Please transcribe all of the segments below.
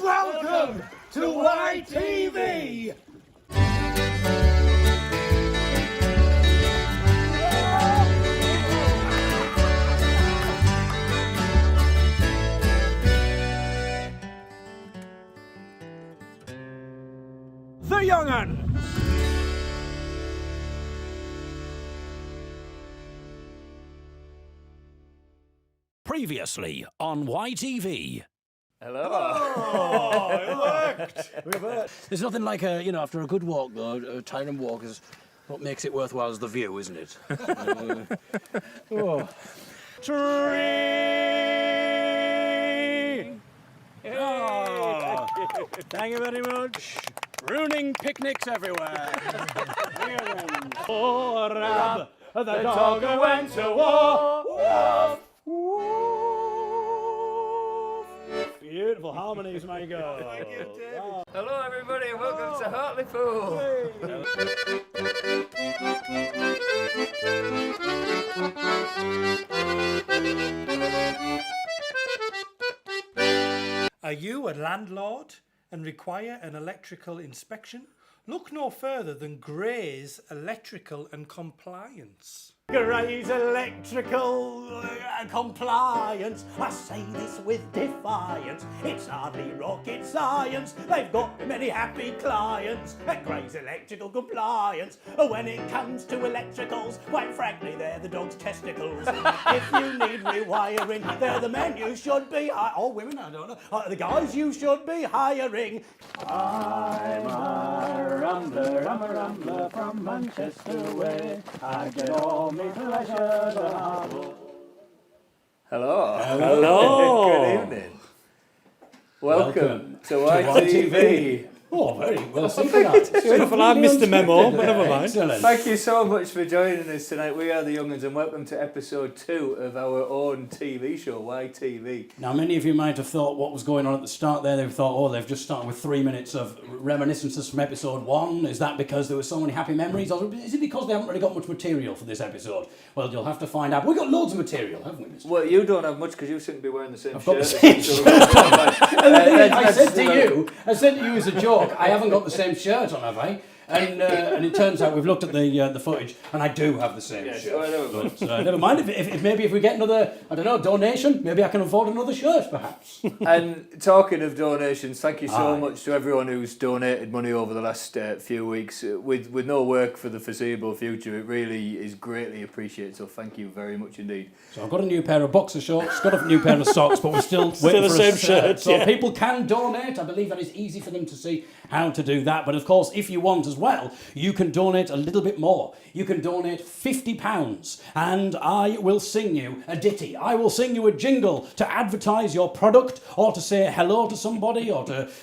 Welcome to YTV! The Young'un! Previously on YTV. Hello. Oh, it worked! It worked. There's nothing like after a good walk though, a tiring walk is what makes it worthwhile is the view, isn't it? Oh. Tree! Oh, thank you very much. Ruining picnics everywhere. Oh, Rab, the dog who went to war. Woof, woof. Beautiful harmonies, my God. Thank you, David. Hello, everybody, and welcome to Hartlepool. Are you a landlord and require an electrical inspection? Look no further than Gray's Electrical and Compliance. Gray's electrical compliance. I say this with defiance. It's hardly rocket science. They've got many happy clients at Gray's Electrical Compliance. When it comes to electricals, quite frankly, they're the dog's testicles. If you need rewiring, they're the men you should be or women, I don't know. The guys you should be hiring. I'm a rambler from Manchester way. I get all my pleasure the Hartlepool. Hello. Hello. Good evening. Welcome to YTV. Oh, very well synchronised. Beautiful, I missed the memo, but never mind. Excellent. Thank you so much for joining us tonight. We are the Young'uns, and welcome to episode 2 of our own TV show, YTV. Now, many of you might have thought what was going on at the start there. They've thought, oh, they've just started with 3 minutes of reminiscences from episode 1. Is that because there were so many happy memories? Or is it because they haven't really got much material for this episode? Well, you'll have to find out. We've got loads of material, haven't we, Mr. Well, you don't have much because you seem to be wearing the same I've shirt. got the same shirt. I said to you as a joke, I haven't got the same shirt on, have I? And it turns out we've looked at the footage, and I do have the same shirt. Well, But, never mind. If maybe if we get another, I don't know, donation, maybe I can afford another shirt, perhaps. And talking of donations, thank you so much to everyone who's donated money over the last few weeks. With no work for the foreseeable future, it really is greatly appreciated. So thank you very much indeed. So I've got a new pair of boxer shorts, got a new pair of socks, but we're still waiting the for same a shirt. shirt, So yeah. people can donate. I believe that is easy for them to see how to do that. But of course, if you want as well, you can donate a little bit more. You can donate £50 and I will sing you a ditty. I will sing you a jingle to advertise your product or to say hello to somebody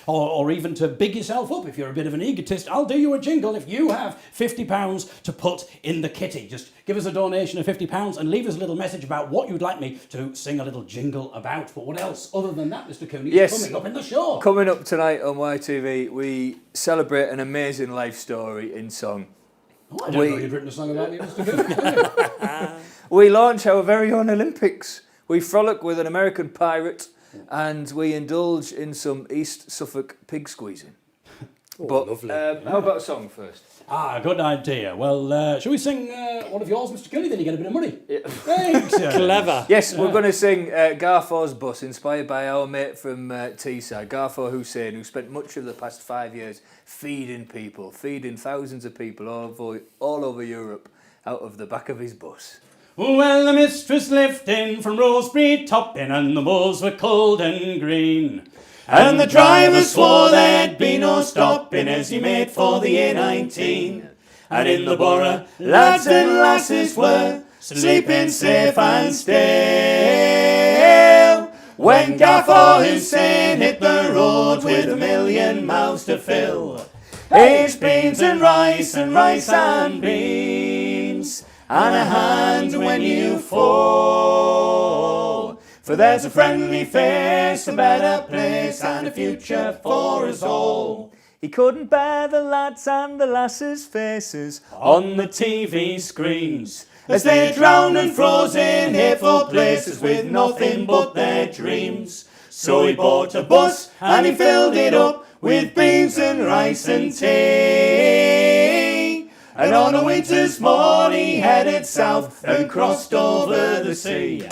or even to big yourself up if you're a bit of an egotist. I'll do you a jingle if you have £50 to put in the kitty. Just give us a donation of £50 and leave us a little message about what you'd like me to sing a little jingle about. But what else other than that, Mr. Cooney, is coming up in the show? Coming up tonight on YTV, we celebrate an amazing life story in song. Oh, I didn't know you'd written a song about me, Mr. Cooney. We launch our very own Olympics. We frolic with an American pirate, and we indulge in some East Suffolk pig squeezing. Lovely. How about a song first? Good idea. Well, shall we sing one of yours, Mr. Cooney? Then you get a bit of money. Yeah. Thanks. Clever. Yes, we're going to sing Garfo's Bus, inspired by our mate from Teesside, Garfo Hussein, who spent much of the past 5 years feeding thousands of people all over Europe out of the back of his bus. Well, the mistress left in from Rosebery Topping, and the moors were cold and green. And the driver swore there'd be no stopping as he made for the A19. And in the borough, lads and lasses were sleeping safe and still. When Garfo Hussein hit the road with 1,000,000 mouths to fill. It's beans and rice and beans, and a hand when you fall. For there's a friendly face, a better place, and a future for us all. He couldn't bear the lads and the lasses' faces On the TV screens, as they drowned and froze in hateful places with nothing but their dreams. So he bought a bus and he filled it up with beans and rice and tea. And on a winter's morning he headed south and crossed over the sea.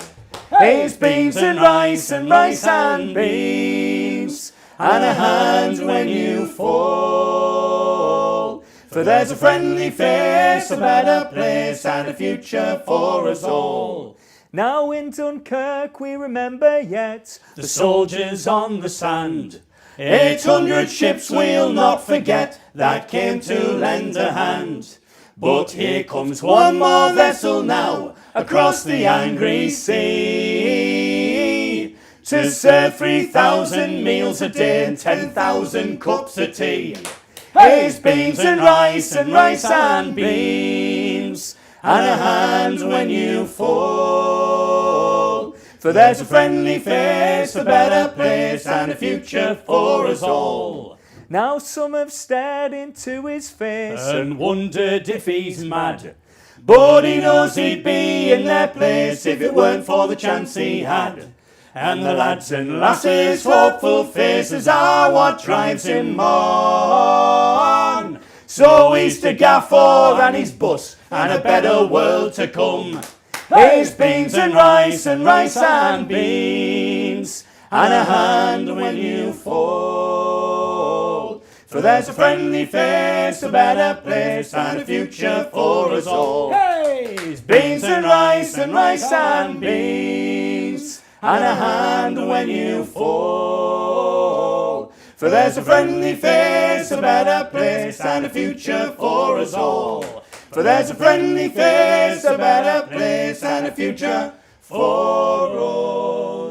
It's beans and rice and beans, and a hand when you fall. For there's a friendly face, a better place, and a future for us all. Now in Dunkirk we remember yet the soldiers on the sand. 800 ships we'll not forget that came to lend a hand. But here comes one more vessel now across the angry sea, to serve 3,000 meals a day and 10,000 cups of tea. It's beans and rice and beans, and a hand when you fall. For there's a friendly face, a better place, and a future for us all. Now some have stared into his face and wondered if he's mad. But he knows he'd be in their place if it weren't for the chance he had. And the lads and lasses' hopeful faces are what drives him on. So he's to Garfo and his bus and a better world to come. It's beans and rice and beans, and a hand when you fall. For there's a friendly face, a better place, and a future for us all. Hey! It's beans and rice and beans, and a hand when you fall. For there's a friendly face, a better place, and a future for us all. For there's a friendly face, a better place, and a future for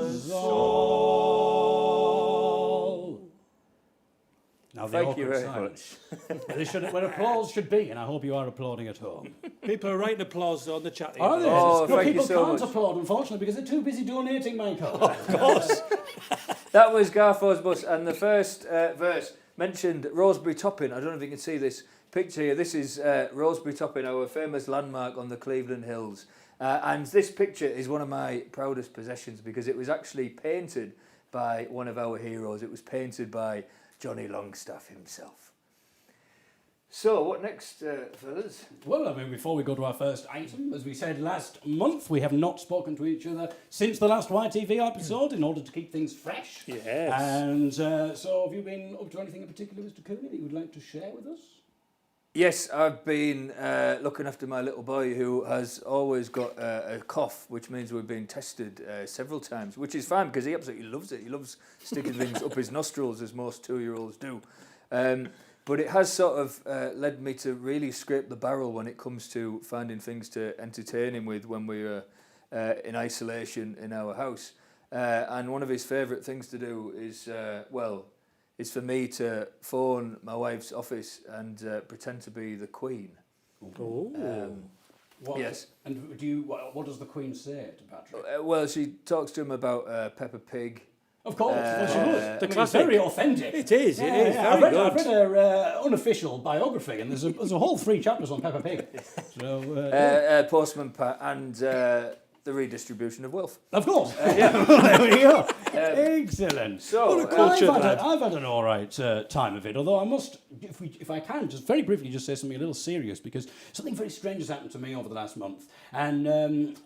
us all. Now the Thank you awkward very silence. This should, where applause should be, and I hope you are applauding at home. People are writing applause on the chat. Are they? Oh, No, thank you people so can't much. applaud, unfortunately, because they're too busy donating, Michael. Of course. That was Garfo's bus, and the first verse mentioned Rosebery Topping. I don't know if you can see this picture here. This is Rosebery Topping, our famous landmark on the Cleveland Hills. And this picture is one of my proudest possessions because it was actually painted by one of our heroes. It was painted by Johnny Longstaff himself. So, what next, fellas? Well, I mean, before we go to our first item, as we said last month, we have not spoken to each other since the last YTV episode in order to keep things fresh. Yes. And so have you been up to anything in particular, Mr. Cooney, that you would like to share with us? Yes, I've been looking after my little boy who has always got a cough, which means we've been tested several times, which is fine because he absolutely loves it. He loves sticking things up his nostrils, as most 2-year-olds do. But it has sort of led me to really scrape the barrel when it comes to finding things to entertain him with when we're in isolation in our house. And one of his favourite things to do is, is for me to phone my wife's office and pretend to be the Queen. Yes. And do you? What does the Queen say to Patrick? Well, she talks to him about Peppa Pig. Of course, well, she does. the It's classic. very authentic. It is, it is. I've Very read good. her unofficial biography, and there's a whole 3 chapters on Peppa Pig. So, Postman Pat and the redistribution of wealth. of course. There we go. Excellent. So, I've had an all right time of it, although I must, if I can, just very briefly just say something a little serious, because something very strange has happened to me over the last month. And,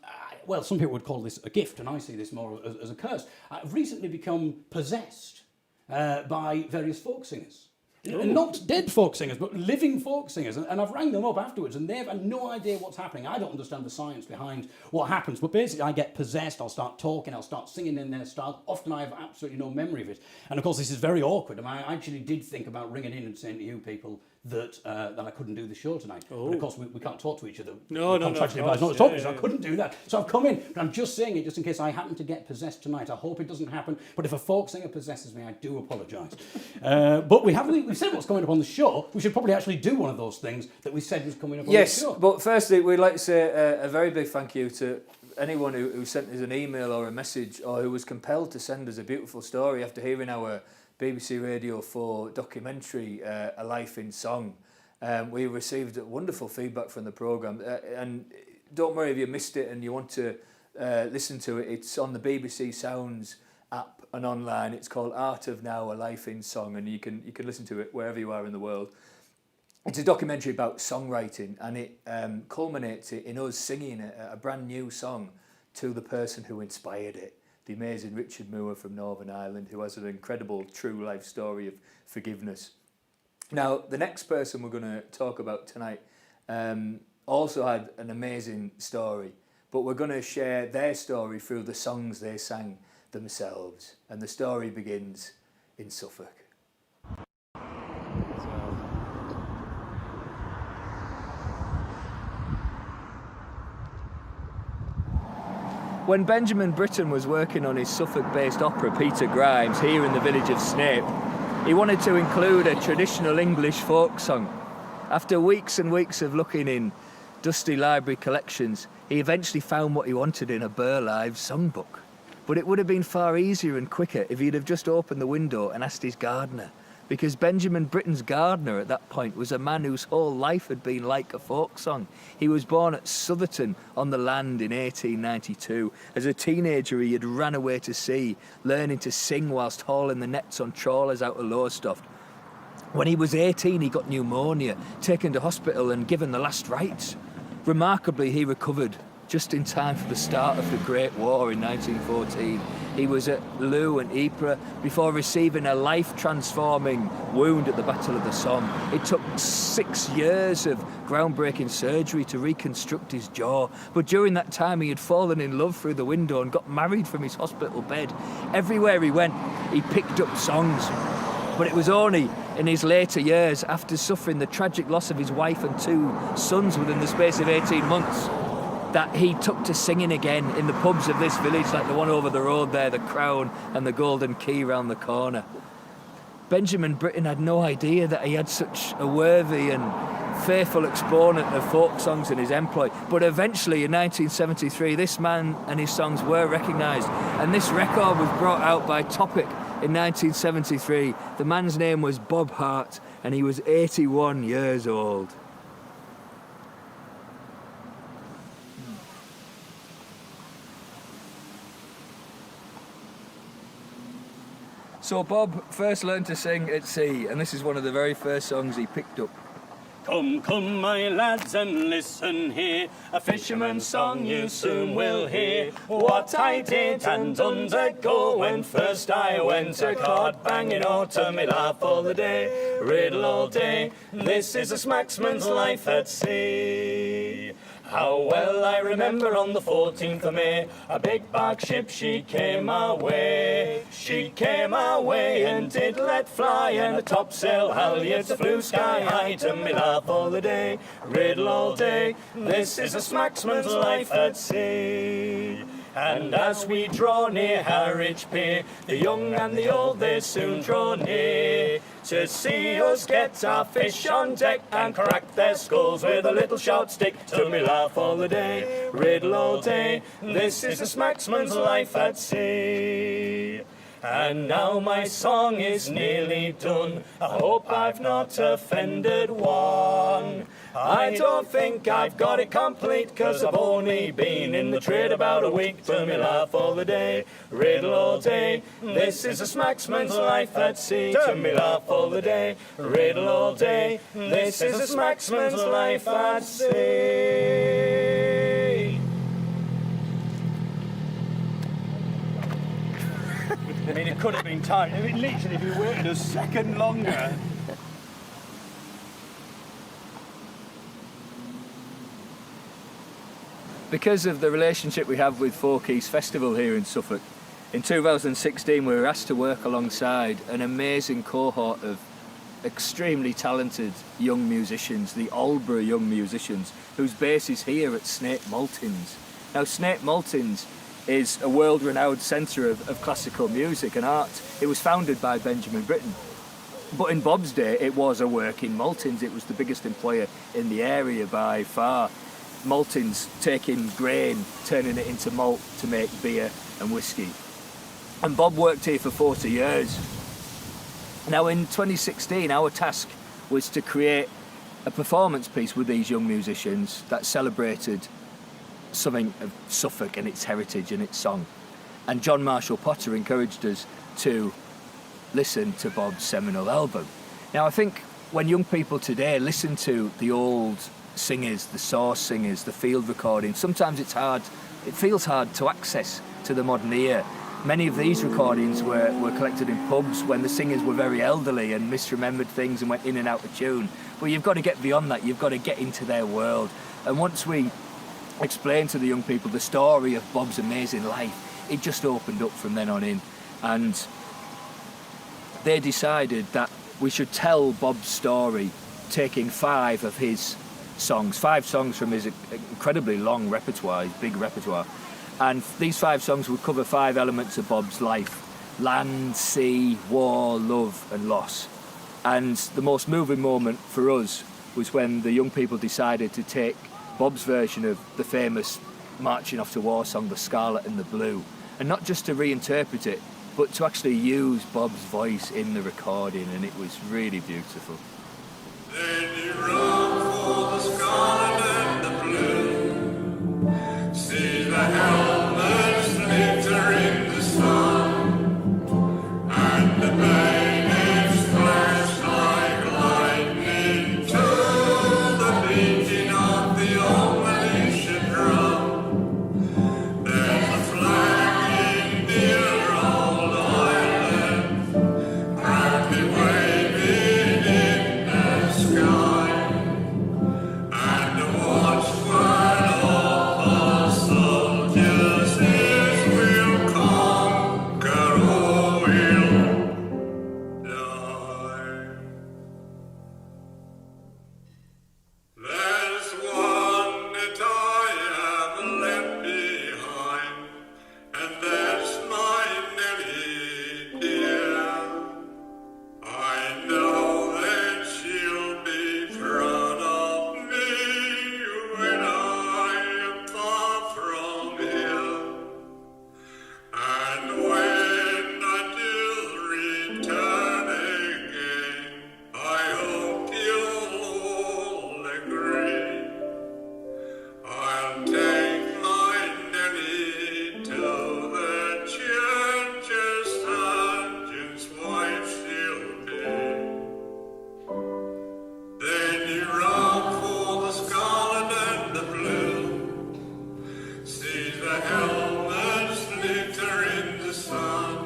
well, some people would call this a gift, and I see this more as a curse. I've recently become possessed by various folk singers. And not dead folk singers, but living folk singers. And I've rang them up afterwards, and they've had no idea what's happening. I don't understand the science behind what happens, but basically I get possessed, I'll start talking, I'll start singing in their style. Often I have absolutely no memory of it. And of course this is very awkward. And I actually did think about ringing in and saying to you people that I couldn't do the show tonight. But of course we can't talk to each other. No, We're no, contractually of advised not course, to talk to yeah, each other. yeah. I couldn't do that. So I've come in, but I'm just saying it just in case I happen to get possessed tonight. I hope it doesn't happen. But if a folk singer possesses me, I do apologise. But we've said what's coming up on the show. We should probably actually do one of those things that we said was coming up on the Yes, show. but firstly, we'd like to say a very big thank you to anyone who sent us an email or a message or who was compelled to send us a beautiful story after hearing our BBC Radio 4 documentary, A Life in Song. We received wonderful feedback from the programme. And don't worry if you missed it and you want to listen to it. It's on the BBC Sounds app and online. It's called Art of Now, A Life in Song, and you can listen to it wherever you are in the world. It's a documentary about songwriting, and it culminates in us singing a brand new song to the person who inspired it, the amazing Richard Moore from Northern Ireland, who has an incredible true life story of forgiveness. Now, the next person we're going to talk about tonight also had an amazing story, but we're going to share their story through the songs they sang themselves. And the story begins in Suffolk. When Benjamin Britten was working on his Suffolk-based opera Peter Grimes here in the village of Snape, he wanted to include a traditional English folk song. After weeks and weeks of looking in dusty library collections, he eventually found what he wanted in a Burr Live songbook. But it would have been far easier and quicker if he'd have just opened the window and asked his gardener, because Benjamin Britten's gardener at that point was a man whose whole life had been like a folk song. He was born at Southerton on the Land in 1892. As a teenager, he had ran away to sea, learning to sing whilst hauling the nets on trawlers out of Lowestoft. When he was 18, he got pneumonia, taken to hospital and given the last rites. Remarkably, he recovered just in time for the start of the Great War in 1914. He was at Loo and Ypres before receiving a life-transforming wound at the Battle of the Somme. It took 6 years of groundbreaking surgery to reconstruct his jaw, but during that time he had fallen in love through the window and got married from his hospital bed. Everywhere he went, he picked up songs. But it was only in his later years, after suffering the tragic loss of his wife and 2 sons within the space of 18 months, that he took to singing again in the pubs of this village, like the one over the road there, the Crown and the Golden Key round the corner. Benjamin Britten had no idea that he had such a worthy and faithful exponent of folk songs in his employ. But eventually, in 1973, this man and his songs were recognised, and this record was brought out by Topic in 1973. The man's name was Bob Hart, and he was 81 years old. So Bob first learned to sing at sea, and this is one of the very first songs he picked up. Come, come, my lads, and listen here, a fisherman's song you soon will hear. What I did and undergo when first I went a cod banging out to me laugh all the day, riddle all day. This is a smacksman's life at sea. How well I remember on the 14th of May, a big bark ship, she came our way. She came our way and did let fly, and the topsail halyards flew sky high to me laugh all the day, riddle all day. This is a smacksman's life at sea. And as we draw near Harwich Pier, the young and the old they soon draw near, to see us get our fish on deck and crack their skulls with a little sharp stick, to me laugh all the day, riddle all day. This is a smacksman's life at sea. And now my song is nearly done, I hope I've not offended one. I don't think I've got it complete, 'cause I've only been in the trade about a week, to me laugh all the day, riddle all day. This is a smacksman's life at sea, to me laugh all the day, riddle all day. This is a smacksman's life at sea. I mean, it could have been tight. I mean, literally, if you waited a second longer. Because of the relationship we have with Folk East Festival here in Suffolk, in 2016 we were asked to work alongside an amazing cohort of extremely talented young musicians, the Aldborough Young Musicians, whose base is here at Snape Maltings. Now, Snape Maltings is a world-renowned centre of classical music and art. It was founded by Benjamin Britten. But in Bob's day, it was a working maltings. It was the biggest employer in the area by far. Maltings taking grain, turning it into malt to make beer and whiskey. And Bob worked here for 40 years. Now in 2016, our task was to create a performance piece with these young musicians that celebrated something of Suffolk and its heritage and its song. And John Marshall Potter encouraged us to listen to Bob's seminal album. Now, I think when young people today listen to the old singers, the source singers, the field recordings, sometimes it feels hard to access to the modern ear. Many of these recordings were collected in pubs when the singers were very elderly and misremembered things and went in and out of tune. But you've got to get beyond that, you've got to get into their world. And once we explained to the young people the story of Bob's amazing life, it just opened up from then on in. And they decided that we should tell Bob's story, taking 5 of his songs, 5 songs from his incredibly long repertoire, his big repertoire. And these 5 songs would cover 5 elements of Bob's life: land, sea, war, love and loss. And the most moving moment for us was when the young people decided to take Bob's version of the famous marching off to war song, The Scarlet and the Blue, and not just to reinterpret it, but to actually use Bob's voice in the recording, and it was really beautiful. Then you run for the scarlet and the blue, see the helmets glitter in the sun, and the bayonets flash like lightning to the beating of the old militia drum. There's a flag in dear old Ireland, proudly waving in the sky, and the watchword of our soldiers is we'll conquer or we'll die. There's one that I have left behind, and that's my Nelly dear. I know that she'll be proud of me when I am far from here. And when I do return again, I hope you'll all agree. I'll take my Nelly to the church, a sergeant's wife she'll be. Then you run for the scarlet and the blue, see the helmets glitter in the sun,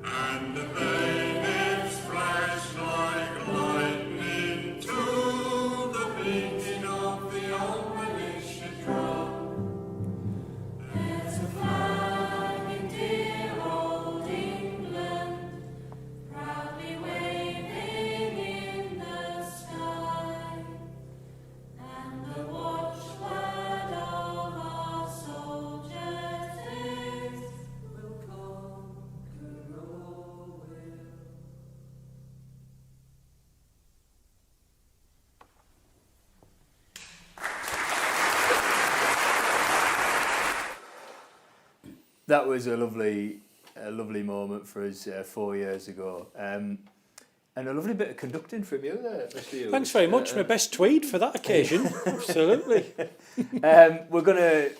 and the bayonets flash like lightning to the beating of the old militia drum. There's a flag in dear old England, proudly waving in the sky, and the watchword of our soldiers is we'll conquer or we'll. That was a lovely moment for us 4 years ago. And a lovely bit of conducting from you there, Mr. Hughes. Thanks very much. My best tweed for that occasion. Absolutely. We're going to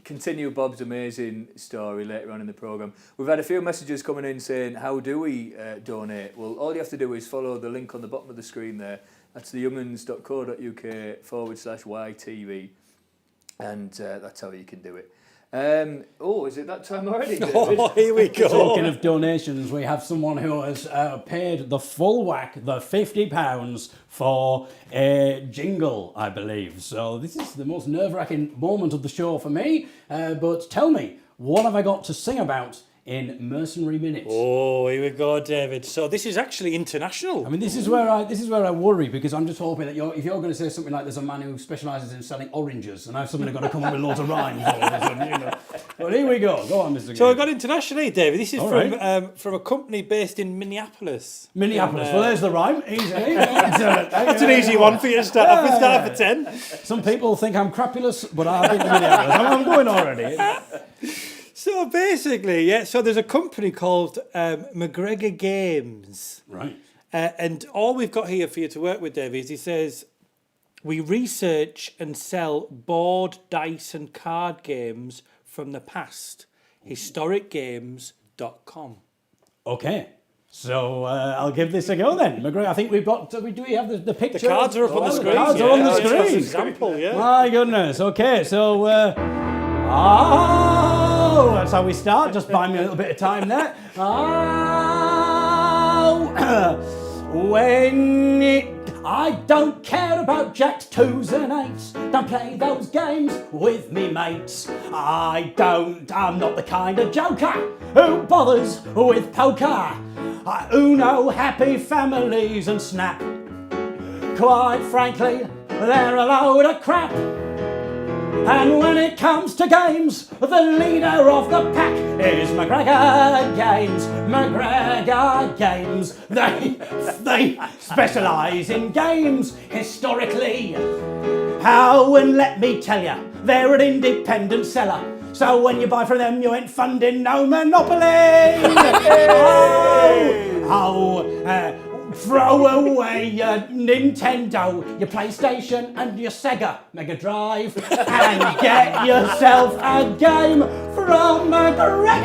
continue Bob's amazing story later on in the programme. We've had a few messages coming in saying, how do we donate? Well, all you have to do is follow the link on the bottom of the screen there. That's theyoung'uns.co.uk/YTV. And that's how you can do it. Is it that time already, David? Oh, here we go. Talking of donations, we have someone who has paid the full whack, the £50 for a jingle, I believe. So this is the most nerve-wracking moment of the show for me. But tell me, what have I got to sing about in Mercenary Minutes? Oh, here we go, David. So this is actually international. I mean, this is where I worry, because I'm just hoping that if you're going to say something like there's a man who specialises in selling oranges, and I've suddenly got to come up with loads of rhymes all of a sudden, you know. But here we go. Go on, Mr. So I Green. got internationally, David. This is All from right. from a company based in Minneapolis. Minneapolis. Well, there's the rhyme. Easy. That's an easy one for you to start off with. Start off at 10. Some people think I'm crapulous, but I've been to Minneapolis. I'm going already. So basically, yeah. So there's a company called McGregor Games. Right. And all we've got here for you to work with, Dave, is he says, we research and sell board, dice and card games from the past historicgames.com. Okay. So I'll give this a go then. McGregor, I think we've got. Do we have the picture? The cards are up on the screen. The cards are on the It's got an screen. example, yeah. My goodness. Okay, so. That's how we start. Just buy me a little bit of time there. When it. I don't care about jacks, 2s and 8s. Don't play those games with me mates. I'm not the kind of joker who bothers with poker. Uno, happy families and snap. Quite frankly, they're a load of crap. And when it comes to games, the leader of the pack is McGregor Games. McGregor Games. They specialise in games historically. How, and let me tell you, they're an independent seller. So when you buy from them, you ain't funding no monopoly. Throw away your Nintendo, your PlayStation and your Sega Mega Drive and get yourself a game from McGregor!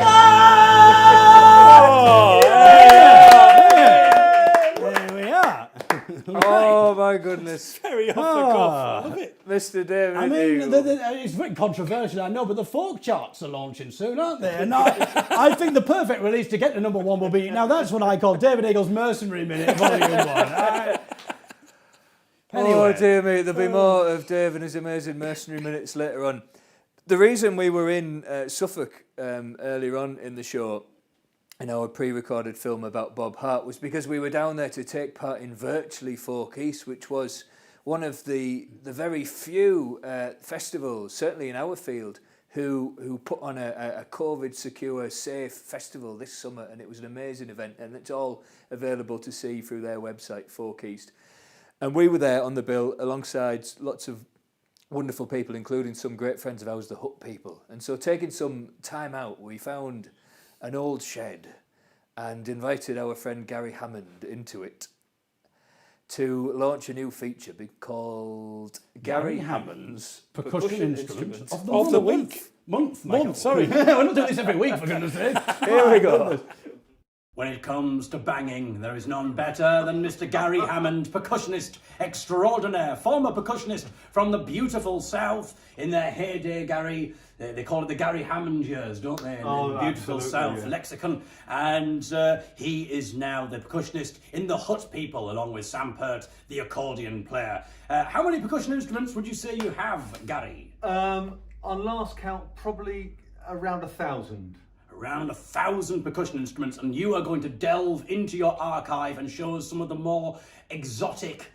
There we are. Oh my goodness. Very off the cuff. I love it. Mr. David I mean, Eagle. it's a bit controversial, I know, but the folk charts are launching soon, aren't they? And I think the perfect release to get to number 1 will be, now that's what I call David Eagle's Mercenary Minute, Volume 1. Anyway. Oh dear me, there'll be more of Dave and his amazing mercenary minutes later on. The reason we were in Suffolk earlier on in the show, in our pre-recorded film about Bob Hart, was because we were down there to take part in Virtually Folk East, which was one of the very few festivals, certainly in our field, who put on a COVID-secure, safe festival this summer, and it was an amazing event, and it's all available to see through their website, Folk East. And we were there on the bill alongside lots of wonderful people, including some great friends of ours, the Hut people. And so taking some time out, we found an old shed and invited our friend Gary Hammond into it to launch a new feature called Gary Hammond's Percussion Instrument Of the week. Month, Michael. Sorry. We're not doing this every week, for goodness sake. Here we go. When it comes to banging, there is none better than Mr. Gary Hammond, percussionist extraordinaire, former percussionist from the beautiful South. In their heyday, Gary, they call it the Gary Hammond years, don't they? In the beautiful South lexicon. And he is now the percussionist in the Hut People, along with Sam Pert, the accordion player. How many percussion instruments would you say you have, Gary? On last count, probably around 1,000. Around 1,000 percussion instruments, and you are going to delve into your archive and show us some of the more exotic,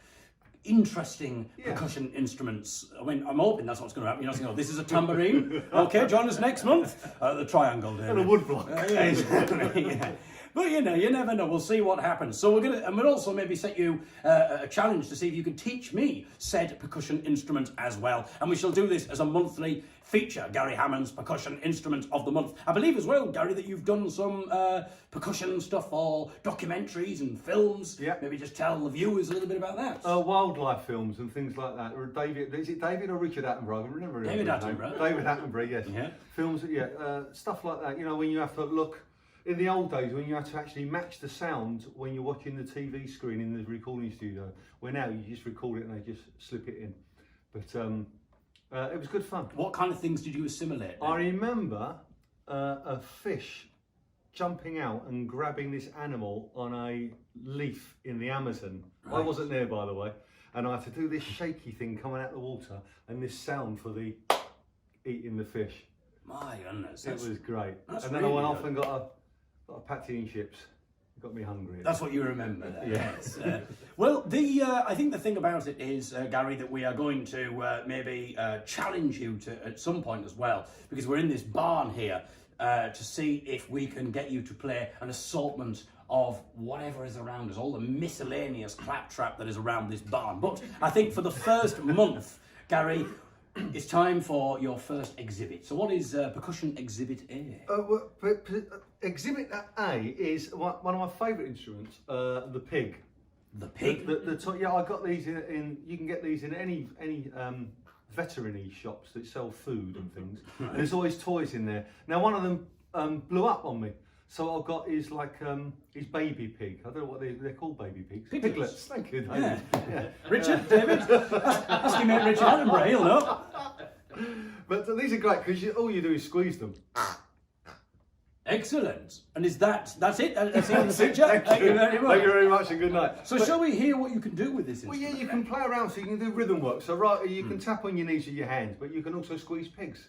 interesting percussion instruments. I mean, I'm hoping that's what's going to happen. You're not saying, oh, this is a tambourine. Okay, join us next month. The triangle there. And a woodblock. Yeah, exactly. Yeah. But you know, you never know. We'll see what happens. So we'll also maybe set you a challenge to see if you can teach me said percussion instrument as well. And we shall do this as a monthly feature, Gary Hammond's Percussion Instrument of the Month. I believe as well, Gary, that you've done some percussion stuff for documentaries and films. Yeah. Maybe just tell the viewers a little bit about that. Wildlife films and things like that. Or is it David or Richard Attenborough? I can remember his David name. Attenborough. David Attenborough, yes. Yeah. Films, stuff like that. You know, when you have to look. In the old days, when you had to actually match the sound when you're watching the TV screen in the recording studio, where now you just record it and they just slip it in. But it was good fun. What kind of things did you assimilate then? I remember a fish jumping out and grabbing this animal on a leaf in the Amazon. Right. I wasn't there, by the way. And I had to do this shaky thing coming out of the water and this sound for the eating the fish. My goodness. It was great. And then really I went off and got a patty and chips. It got me hungry. That's what you remember there. Yes. Well, I think the thing about it is, Gary, that we are going to maybe challenge you to at some point as well, because we're in this barn here to see if we can get you to play an assortment of whatever is around us, all the miscellaneous claptrap that is around this barn. But I think for the first month, Gary, it's time for your first exhibit. So what is Percussion Exhibit A? Exhibit A is one of my favourite instruments, the pig. The pig? I got these in. You can get these in any veterinary shops that sell food and things. And there's always toys in there. Now one of them blew up on me. So I've got his baby pig. I don't know what they're called, baby pigs. Piglets. Thank you, David. Yeah. Richard, David, ask your mate Richard Attenborough, he'll know. But these are great because all you do is squeeze them. Excellent. And that's it? That's it in the picture? Thank you very much. Thank you very much and good night. So shall we hear what you can do with this Well, instrument? yeah, you can play around so you can do rhythm work. So you can tap on your knees with your hands, but you can also squeeze pigs.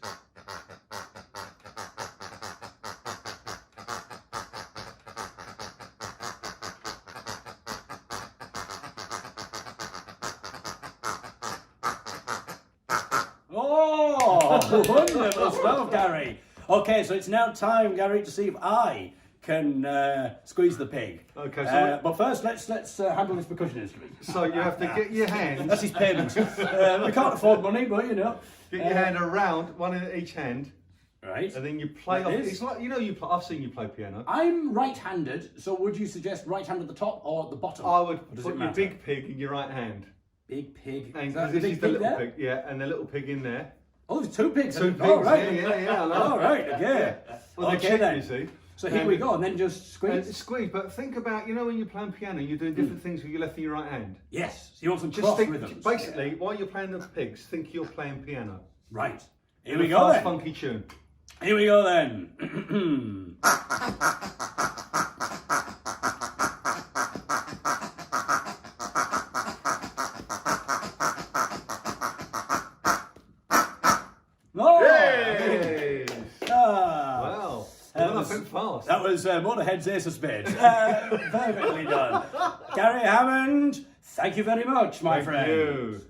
Oh, wonderful stuff, Gary. Okay, so it's now time, Gary, to see if I can squeeze the pig. Okay, so but first, let's handle this percussion instrument. So you have to get your hand. That's his payment. We can't afford money, but you know. Get your hand around, one in each hand. Right. And then you play Like off. this? It's like I've seen you play piano. I'm right-handed, so would you suggest right hand at the top or at the bottom? I would Or does put it your matter? big pig in your right hand. Big pig. And Is that this the is big the pig little there? pig, yeah, and the little pig in there. Oh, there's two pigs. Two pigs, Oh, right. yeah. I know. All right, okay. Well, the Okay chick, then. you see. So here we go, and then just squeeze. Squeeze, but think about, when you're playing piano, you're doing different things with your left and your right hand. Yes, so you want some Just cross think, rhythms. basically, while you're playing the pigs, think you're playing piano. Right. Here In we a go fast, then. funky tune. Here we go then. Oh! Hey! Ah. Wow. That Well, was- I think fast. That was Motorhead's Ace of Spades. Perfectly done. Gary Hammond, thank you very much, my friend. Thank you.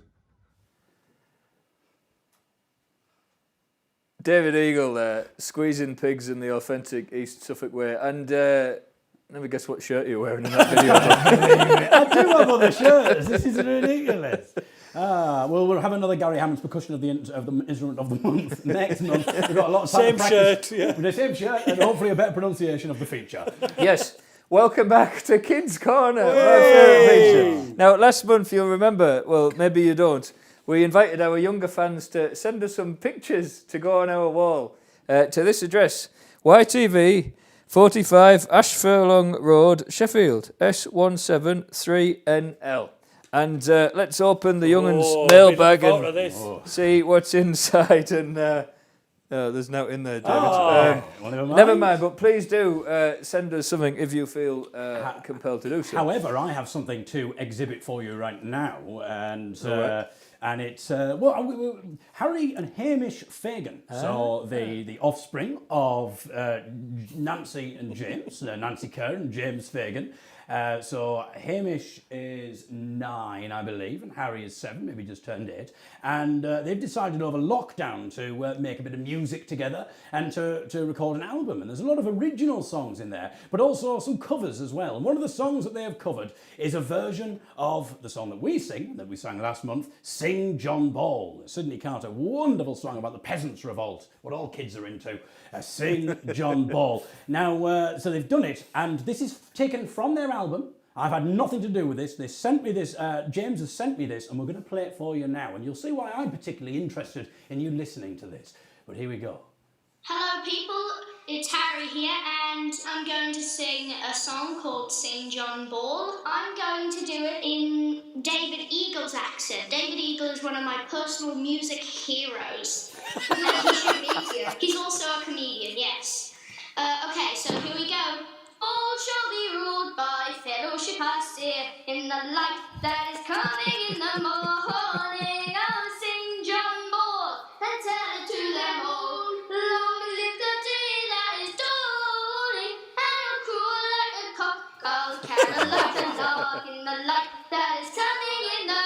David Eagle there, squeezing pigs in the authentic East Suffolk way. And let me guess what shirt you're wearing in that video. I do have other shirts. This is ridiculous. Well, we'll have another Gary Hammond's percussion of the instrument of the month next month. We've got a lot of time Same to practice shirt, yeah. with the same shirt and hopefully a better pronunciation of the feature. Yes, welcome back to Kids Corner, my favourite feature. Now, last month, you'll remember, well, maybe you don't, we invited our younger fans to send us some pictures to go on our wall to this address, YTV 45 Ash Furlong Road, Sheffield, S173NL. And let's open the young'un's mailbag and see what's inside. And there's no in there, David. Never mind, but please do send us something if you feel compelled to do so. However, I have something to exhibit for you right now, and it's Harry and Hamish Fagan, so the offspring of Nancy and James, Nancy Kerr and James Fagan. So Hamish is 9, I believe, and Harry is 7, maybe just turned 8. And they've decided over lockdown to make a bit of music together and to record an album. And there's a lot of original songs in there, but also some covers as well. And one of the songs that they have covered is a version of the song that we sang last month, Sing John Ball. Sidney Carter, wonderful song about the Peasants' Revolt, what all kids are into. Sing John Ball. Now, so they've done it, and this is taken from their album. I've had nothing to do with this. They sent me this, James has sent me this, and we're going to play it for you now, and you'll see why I'm particularly interested in you listening to this. But here we go. Hello people, it's Harry here, and I'm going to sing a song called Sing John Ball. I'm going to do it in David Eagle's accent. David Eagle is one of my personal music heroes. He's also a comedian, yes. Okay, so here we go. All shall be ruled by fellowship, I say, in the light that is coming in the morning. Oh, sing John Ball and tell it to them all. Long live the day that is dawning, and you're cool like a cock. I'll carol like a lark in the light that is coming in the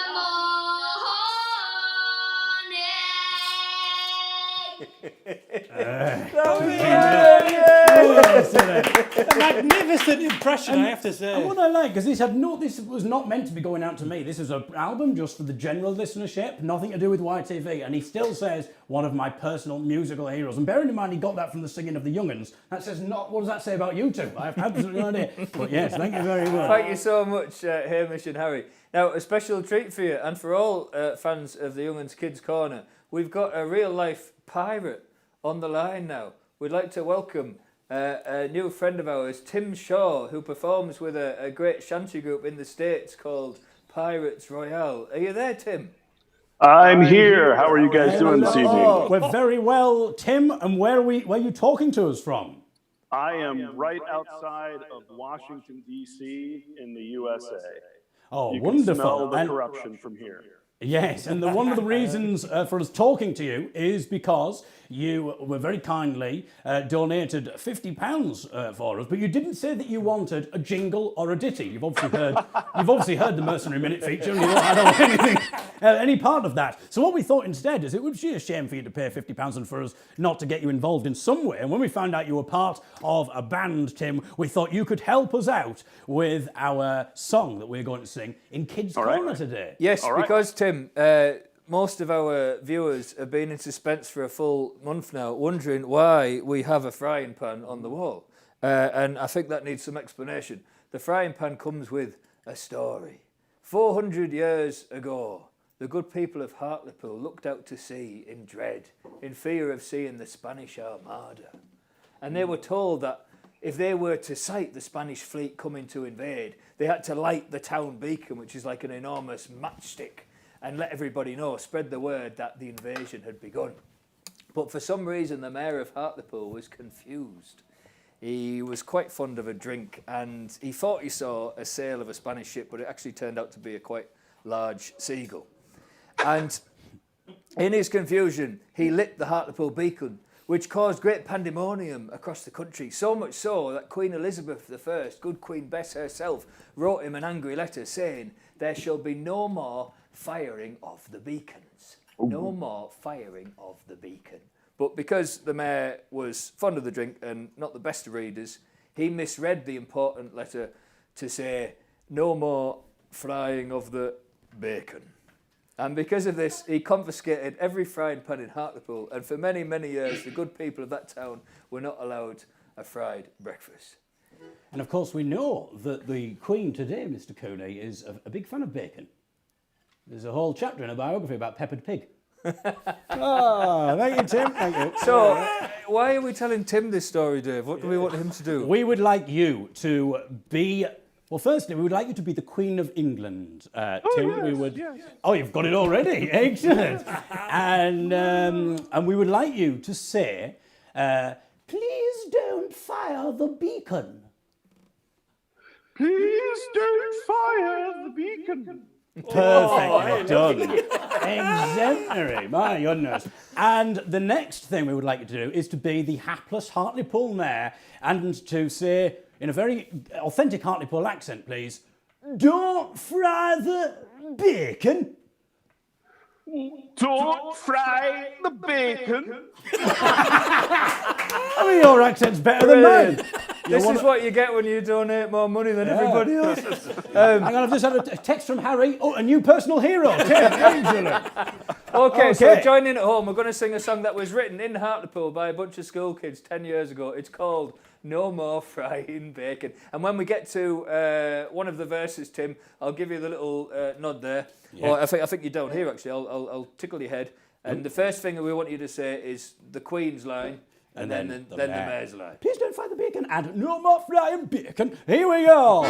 A magnificent impression, I have to say. And what I like, because this was not meant to be going out to me. This is an album just for the general listenership, nothing to do with YTV. And he still says, one of my personal musical heroes. And bearing in mind, he got that from the singing of the Young'uns. That says not. What does that say about you two? I have absolutely no idea. But yes, thank you very much. Thank you so much, Hamish and Harry. Now, a special treat for you, and for all fans of the Young'uns Kids Corner, we've got a real-life pirate on the line now. We'd like to welcome a new friend of ours, Tim Shaw, who performs with a great shanty group in the States called Pirates Royale. Are you there, Tim? I'm here. How are you guys doing this evening? We're very well, Tim. And where are you talking to us from? I am right outside of Washington, D.C. in the USA. Oh, you wonderful. can smell the corruption from here. Yes, and one of the reasons for us talking to you is because you were very kindly donated £50 for us, but you didn't say that you wanted a jingle or a ditty. You've obviously heard the Mercenary Minute feature, and you don't want anything, any part of that. So what we thought instead is it would be a shame for you to pay £50 and for us not to get you involved in some way. And when we found out you were part of a band, Tim, we thought you could help us out with our song that we're going to sing in Kids Corner today. Yes, because Tim, most of our viewers have been in suspense for a full month now, wondering why we have a frying pan on the wall. And I think that needs some explanation. The frying pan comes with a story. 400 years ago, the good people of Hartlepool looked out to sea in dread, in fear of seeing the Spanish Armada. And they were told that if they were to sight the Spanish fleet coming to invade, they had to light the town beacon, which is like an enormous matchstick, and let everybody know, spread the word that the invasion had begun. But for some reason, the mayor of Hartlepool was confused. He was quite fond of a drink, and he thought he saw a sail of a Spanish ship, but it actually turned out to be a quite large seagull. And in his confusion, he lit the Hartlepool beacon, which caused great pandemonium across the country, so much so that Queen Elizabeth I, good Queen Bess herself, wrote him an angry letter saying, "There shall be no more firing of the beacons." No more firing of the beacon. But because the mayor was fond of the drink and not the best of readers, he misread the important letter to say, "No more frying of the bacon." And because of this, he confiscated every frying pan in Hartlepool, and for many, many years, the good people of that town were not allowed a fried breakfast. And of course, we know that the Queen today, Mr. Cooney, is a big fan of bacon. There's a whole chapter in a biography about peppered pig. Thank you, Tim. Thank you. So, why are we telling Tim this story, Dave? What do we want him to do? We would like you to be... Well, firstly, we would like you to be the Queen of England, Tim. Yes. Oh, you've got it already. Excellent. And we would like you to say, "Please don't fire the beacon." Please don't fire the beacon. Perfectly done. Exemplary, my goodness. And the next thing we would like you to do is to be the hapless Hartlepool mayor and to say, in a very authentic Hartlepool accent, please, "Don't fry the bacon." Don't fry the bacon. I mean, your accent's better than mine. This is what you get when you donate more money than everybody else. Hang on, I've just had a text from Harry. Oh, a new personal hero. Tim, excellent. Okay, so join in at home. We're going to sing a song that was written in Hartlepool by a bunch of school kids 10 years ago. It's called "No More Frying Bacon." And when we get to one of the verses, Tim, I'll give you the little nod there. Yeah. Or I think you're down here, actually. I'll tickle your head. And the first thing that we want you to say is the Queen's line, and then the mayor's line. Please don't fry the bacon and no more frying bacon. Here we go.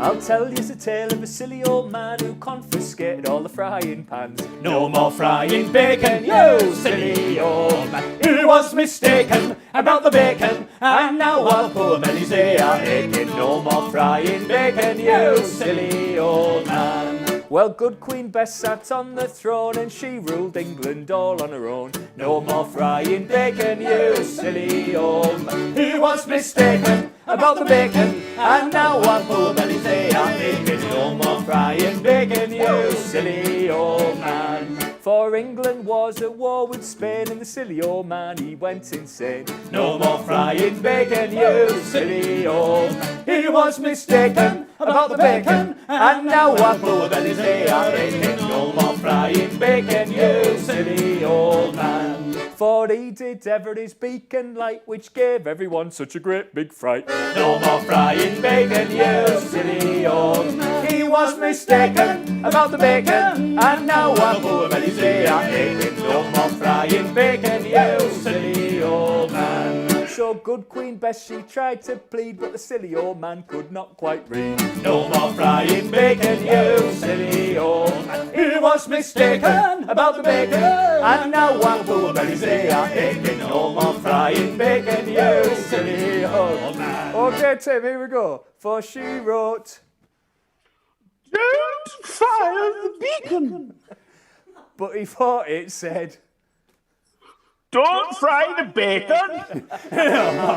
I'll tell you the tale of a silly old man who confiscated all the frying pans. No more frying bacon, you silly old man. He was mistaken about the bacon, and now our poor bellies they are aching. No more frying bacon, you silly old man. Well, good Queen Bess sat on the throne and she ruled England all on her own. No more frying bacon, you silly old man. He was mistaken about the bacon, and now our poor bellies they are aching. No more frying bacon, you silly old man. For England was at war with Spain, and the silly old man, he went insane. No more frying bacon, you silly old man. He was mistaken about the bacon, and now our poor bellies they are aching. No more frying bacon, you silly old man. For he painted ever his beacon light, which gave everyone such a great big fright. No more frying bacon, you silly old man. He was mistaken about the bacon, and now our poor bellies they are aching. No more frying bacon, you silly old man. So good Queen Bess she tried to plead, but the silly old man could not quite read. No more frying bacon, you silly old man. He was mistaken about the bacon, and now our poor bellies they are aching. No more frying bacon, you silly old man. Okay, Tim, here we go. For she wrote, Don't fire the beacon. but he thought it said, Don't fry the bacon.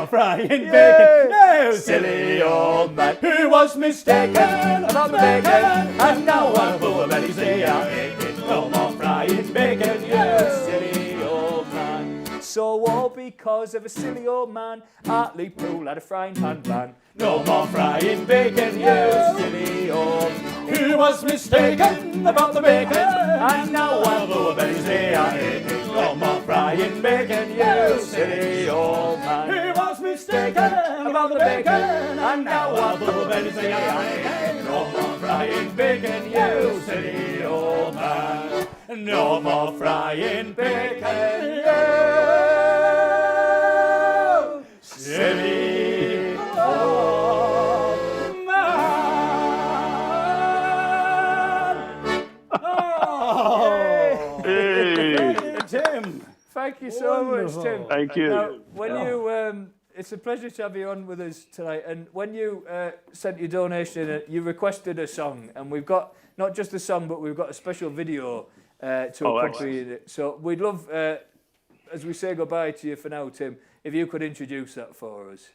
Frying bacon, no silly old man. He was mistaken about the bacon, and now our poor bellies they are aching. No more frying bacon, you silly old man. so all because of a silly old man, Hartlepool had a frying pan ban. No more frying bacon, you silly old man. He was mistaken about the bacon, and now our poor bellies they are aching. No more frying bacon, you silly old man. He was mistaken about the bacon, and now our poor bellies they are aching. No more frying bacon, you silly old man. No more frying bacon, you silly old man. Oh, Hey. Tim. Thank you so much, Tim. Thank you. Now, when you, it's a pleasure to have you on with us tonight. And when you sent your donation, you requested a song, and we've got not just a song, but we've got a special video to accompany it. So we'd love, as we say goodbye to you for now, Tim, if you could introduce that for us.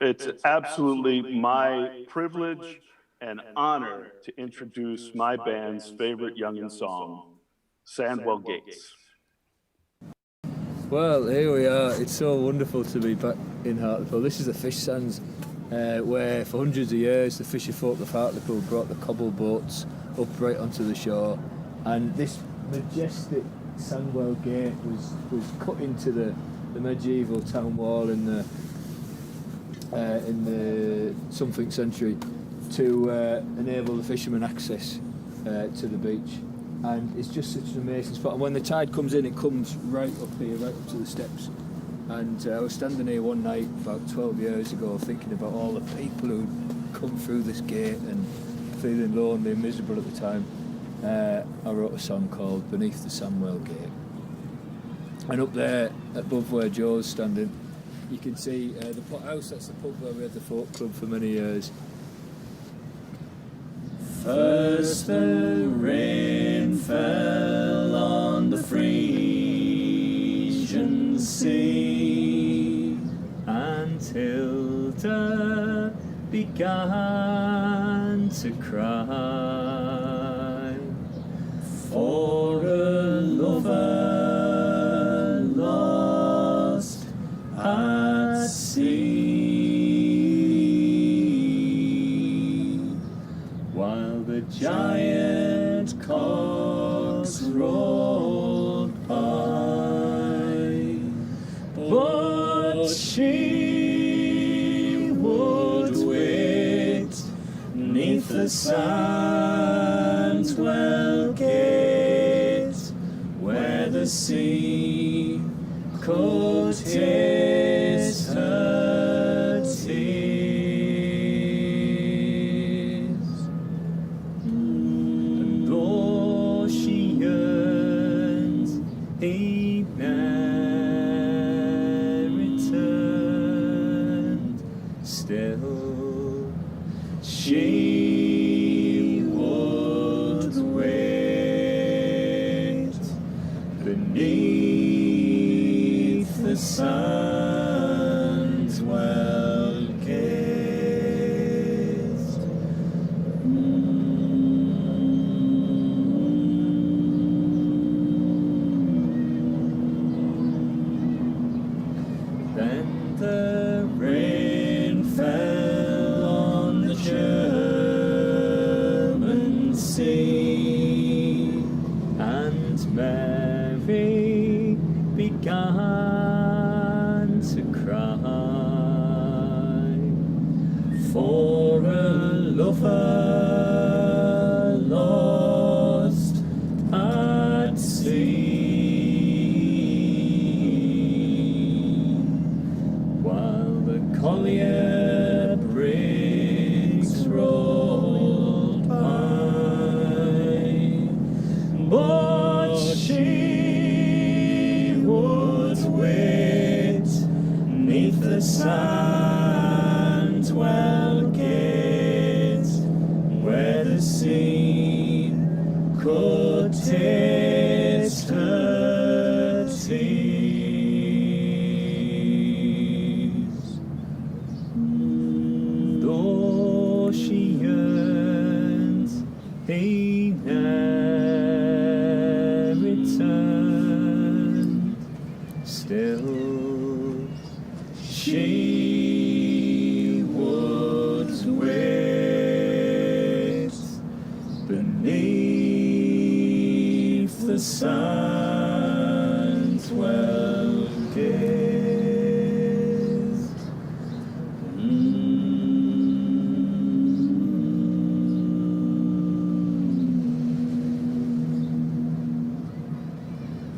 It's absolutely my privilege and honor to introduce my band's favorite youngin' song, Sunwell Gates. Well, here we are. It's so wonderful to be back in Hartlepool. This is the fish sands where for hundreds of years the fisher folk of Hartlepool brought the cobble boats up right onto the shore, and this majestic Sunwell Gate was cut into the medieval town wall in the something century to enable the fishermen access to the beach. And it's just such an amazing spot. And when the tide comes in, it comes right up here, right up to the steps. And I was standing here one night about 12 years ago thinking about all the people who'd come through this gate and feeling lonely and miserable at the time. I wrote a song called Beneath the Sunwell Gate. And up there, above where Joe's standing, you can see the pot house. That's the pub where we had the folk club for many years. First the rain fell on the Frisian sea, and Hilda began to cry for a lover lost at sea. The giant cocks rolled by, but she would wait 'neath the Sunwell Gate, where the sea could taste her tears. He never returned. Still, she would wait beneath the Sunwell Gate. Then the rain fell on the German Sea, and Mary began lover lost at sea, while the collier brigs rolled by, but she would wait 'neath the Sunwell gate, where the sea could taste her tears. Though she yearned, he ne'er returned. Still she would wait beneath the Sunwell gate.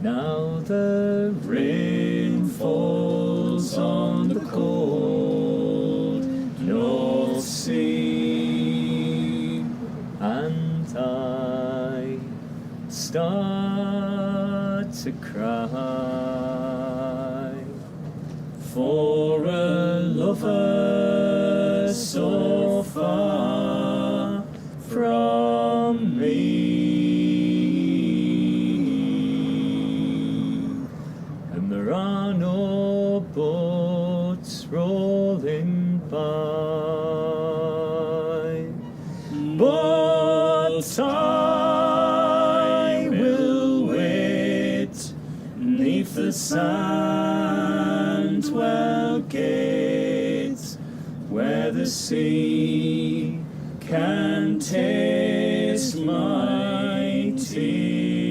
Now the rain falls on the cold North Sea, and I start to cry for a lover so far from me. And there are no boats rolling by, but I will wait 'neath the Sunwell gate, where the sea can taste my tears.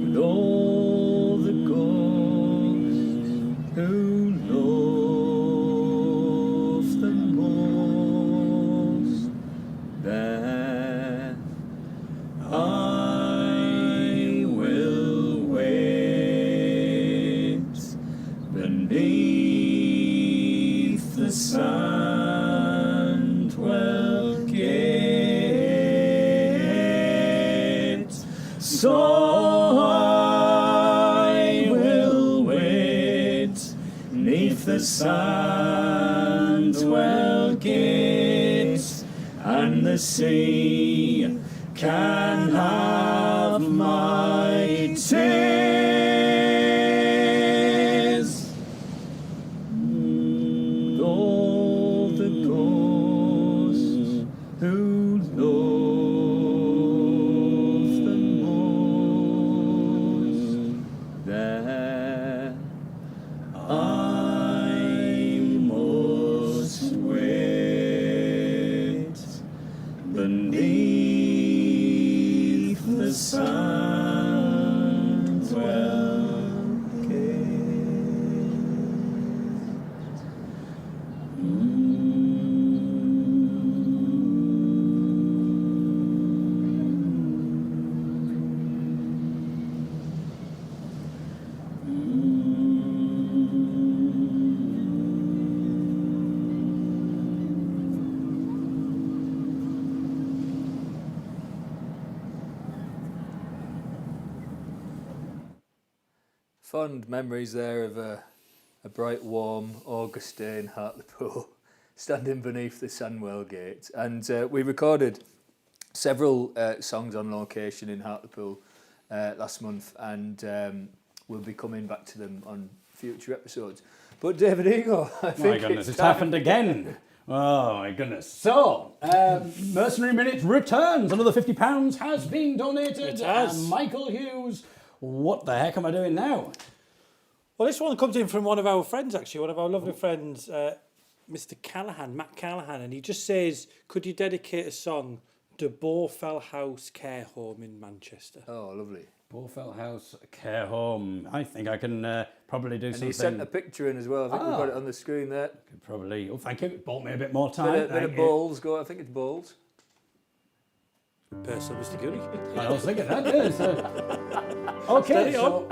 With all the ghosts who love the most, there I will wait beneath the Sunwell gate. So I will wait 'neath the Sunwell gate, and the sea can have my tears. All the ghosts who love the most, there I must wait beneath the Sunwell gate. Fond memories there of a bright, warm August day in Hartlepool, standing beneath the Sunwell gate. And we recorded several songs on location in Hartlepool last month, and we'll be coming back to them on future episodes. But David Eagle, I think My goodness, it's happened again. Oh my goodness. So, Mercenary Minute returns. Another £50 has been donated. It has. And Michael Hughes, what the heck am I doing now? Well, this one comes in from one of our friends, actually, one of our lovely friends, Mr. Callahan, Matt Callahan, and he just says, could you dedicate a song to Borfel House Care Home in Manchester? Oh, lovely. Borfel House Care Home. I think I can probably do And something. he sent a picture in as well. I think we've got it on the screen there. Could probably. Oh, thank you. It bought me a bit more time. Bit of balls. Go. I think it's balls. Personal, Mr. Goody. I was thinking that. Yes. Okay, so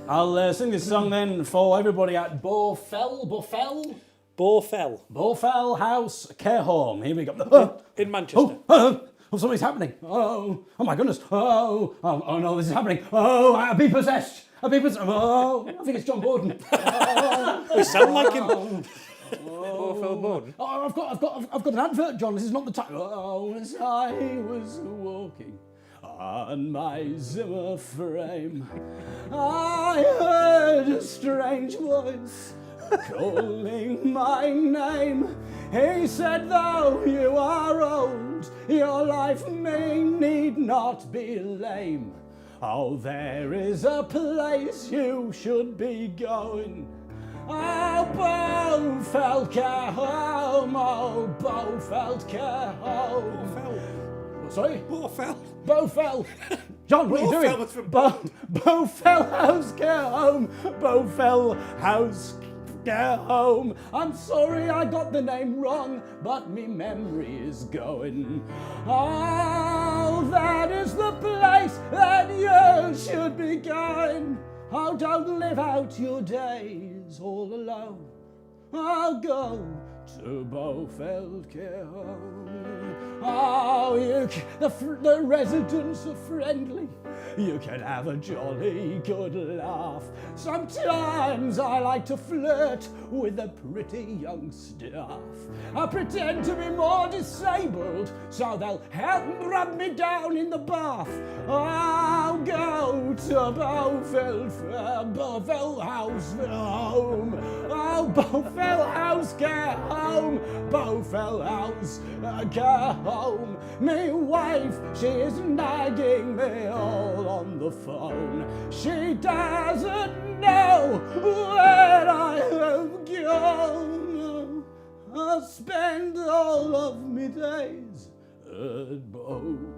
I'll sing this song then for everybody at Borfel House Care Home. Here we go. In Manchester. Oh, something's happening. Oh my goodness. Oh no, this is happening. Oh, I'll be possessed. Oh, I think it's John Borden. We sound like him. Borfel Borden. Oh, I've got an advert, John. This is not the time. Oh, as I was walking on my Zimmer frame, I heard a strange voice calling my name. He said, though you are old, your life may need not be lame. Oh, there is a place you should be going. Oh, Borfel Care Home, oh, Borfel Care Home. Sorry? Borfel. John, what are you doing? Was from Borfel House Care Home. Borfel House Care Home. I'm sorry I got the name wrong, but me memory is going. Oh, that is the place that you should be going. Oh, don't live out your days all alone. I'll go to Borfel Care Home. Oh, the residents are friendly. You can have a jolly good laugh. Sometimes I like to flirt with the pretty young staff. I pretend to be more disabled, so they'll help rub me down in the bath. I'll go to Borfel House Home. Oh, Borfel House Care Home. Borfel House Care Home. Me wife, she is nagging me all on the phone. She doesn't know where I have gone. I spend all of me days at Borfel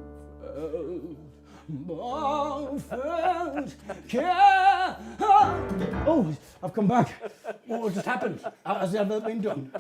Care Home. Oh, I've come back. What just happened? Has it ever been done?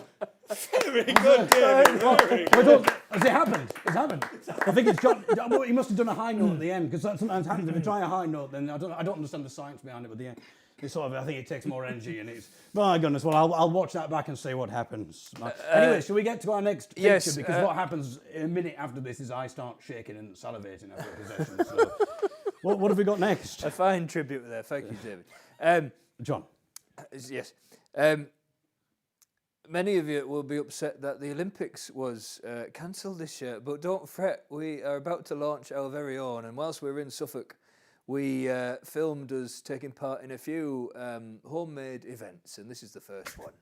Very good, David. Very good. Has it happened? It's happened. I think it's John. Well, he must have done a high note at the end, because that sometimes happens. If you try a high note, then I don't understand the science behind it. But the end, it's sort of, I think it takes more energy, and it's. My goodness. Well, I'll watch that back and see what happens. Anyway, shall we get to our next feature? Yes, Because what happens a minute after this is I start shaking and salivating after possession. So, what have we got next? A fine tribute there. Thank you, David. John. Yes. Many of you will be upset that the Olympics was cancelled this year, but don't fret, we are about to launch our very own, and whilst we're in Suffolk, we filmed us taking part in a few homemade events, and this is the first one.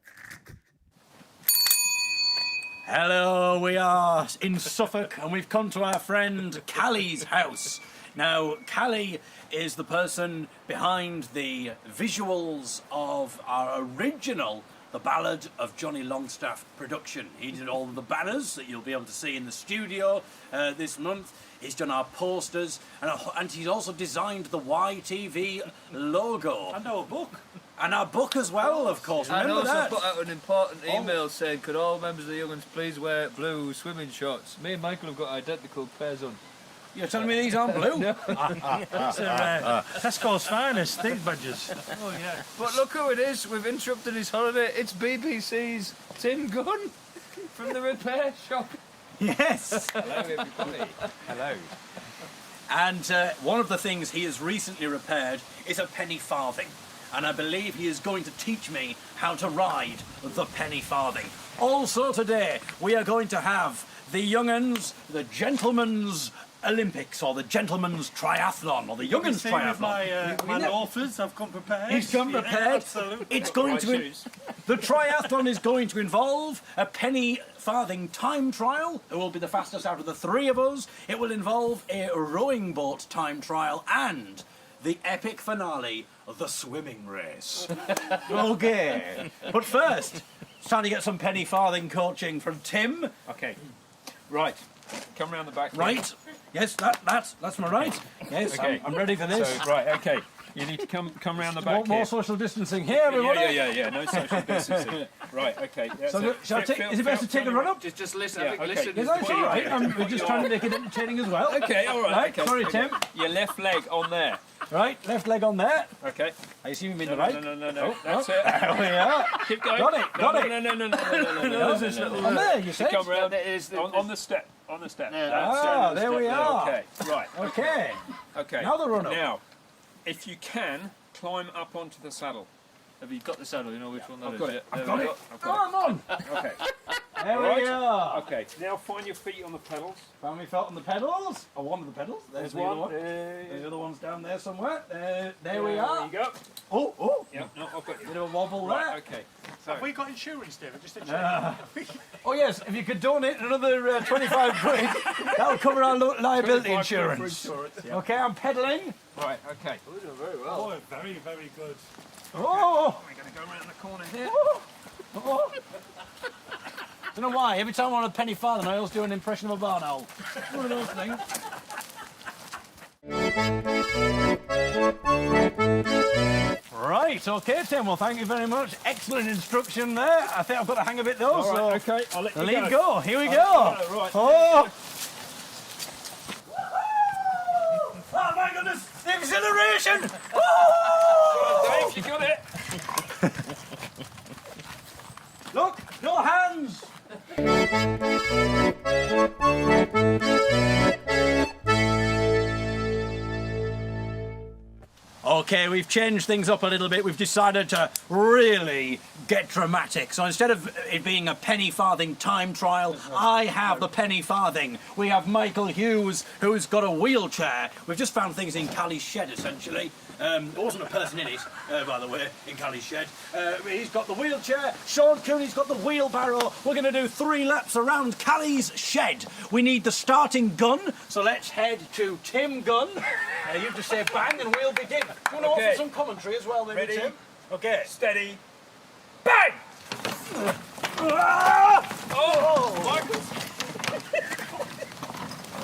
Hello, we are in Suffolk, and we've come to our friend Callie's house. Now, Callie is the person behind the visuals of our original The Ballad of Johnny Longstaff production. He did all of the banners that you'll be able to see in the studio this month. He's done our posters, and he's also designed the YTV logo. And our book. And our book as well, of course. Remember and also that? put out an important email saying, could all members of the Young Uns please wear blue swimming shorts? Me and Michael have got identical pairs on. You're telling me these aren't blue? These are Tesco's finest, these badges. Oh, yeah. But look who it is. We've interrupted his holiday. It's BBC's Tim Gunn from the repair shop. Yes. Hello, everybody. Hello. And one of the things he has recently repaired is a penny farthing. And I believe he is going to teach me how to ride the penny farthing. Also today, we are going to have the Young Uns, the Gentlemen's Olympics, or the Gentlemen's Triathlon, or the Young Uns Triathlon. My loafers, I've come prepared. He's come prepared. Yeah, absolutely. It's going to. The triathlon is going to involve a penny farthing time trial. It will be the fastest out of the three of us. It will involve a rowing boat time trial and the epic finale of the swimming race. Okay. But first, it's time to get some penny farthing coaching from Tim. Okay. Right. Come round the back. Right. Yes, that's my right. Yes, Okay. I'm ready for this. So, right, okay. You need to come round the back More here. social distancing here, everybody. Yeah. No social distancing. Right, okay. Yeah, So, shall I take? Is it best to take the run up? Just listen. Yeah, Okay. listen. Yes, that's all right. We're just trying to make it entertaining as well. Okay, all right. Okay. Sorry, Tim. Your left leg on there. Right, left leg on there. Okay. I assume you mean the No, right. no. That's it. There we are. Keep going. Got it. No. On there, you said. Come round. On the step. On the step. Ah, there we are. Okay. Right. Okay. Now the run up. Now, if you can, climb up onto the saddle. Have you got the saddle? You know which one that is? I've got it. I've got it. I'm on. Okay. There we are. Okay. Now find your feet on the pedals. Found my foot on the pedals. Oh, one of the pedals. There's the one. other one. There's the other one's down there somewhere. There There we are. you go. Oh. Yeah. No, I've got Bit of a wobble there. Right. Okay. So, Have we got insurance, David? Just a Oh yes, if you could donate another 25 quid, that'll cover our liability 25 insurance. for insurance, yeah. Okay, I'm pedalling. Right. Okay. We're doing very well. Oh, very, very good. Oh. We're going to go around the corner here. Oh. Don't know why. Every time I'm on a penny farthing, I always do an impression of a barn owl. One of those things. Right, okay, Tim. Well, thank you very much. Excellent instruction there. I think I've got the hang of it though. All right, so okay, I'll let you leave go. go. Here we go. Right. Oh. Oh my goodness! The exhilaration! Oh! Dave, you got it. Look, no hands. Okay, we've changed things up a little bit. We've decided to really get dramatic. So instead of it being a penny farthing time trial, I have the penny farthing. We have Michael Hughes, who's got a wheelchair. We've just found things in Callie's shed, essentially. There wasn't a person in it, by the way, in Callie's shed. He's got the wheelchair. Sean Cooney's got the wheelbarrow. We're going to do 3 laps around Callie's shed. We need the starting gun, so let's head to Tim Gunn. You just say bang and we'll begin. Do you want to offer some commentary as well, maybe, Ready? Tim? Okay. Steady. Bang! Oh,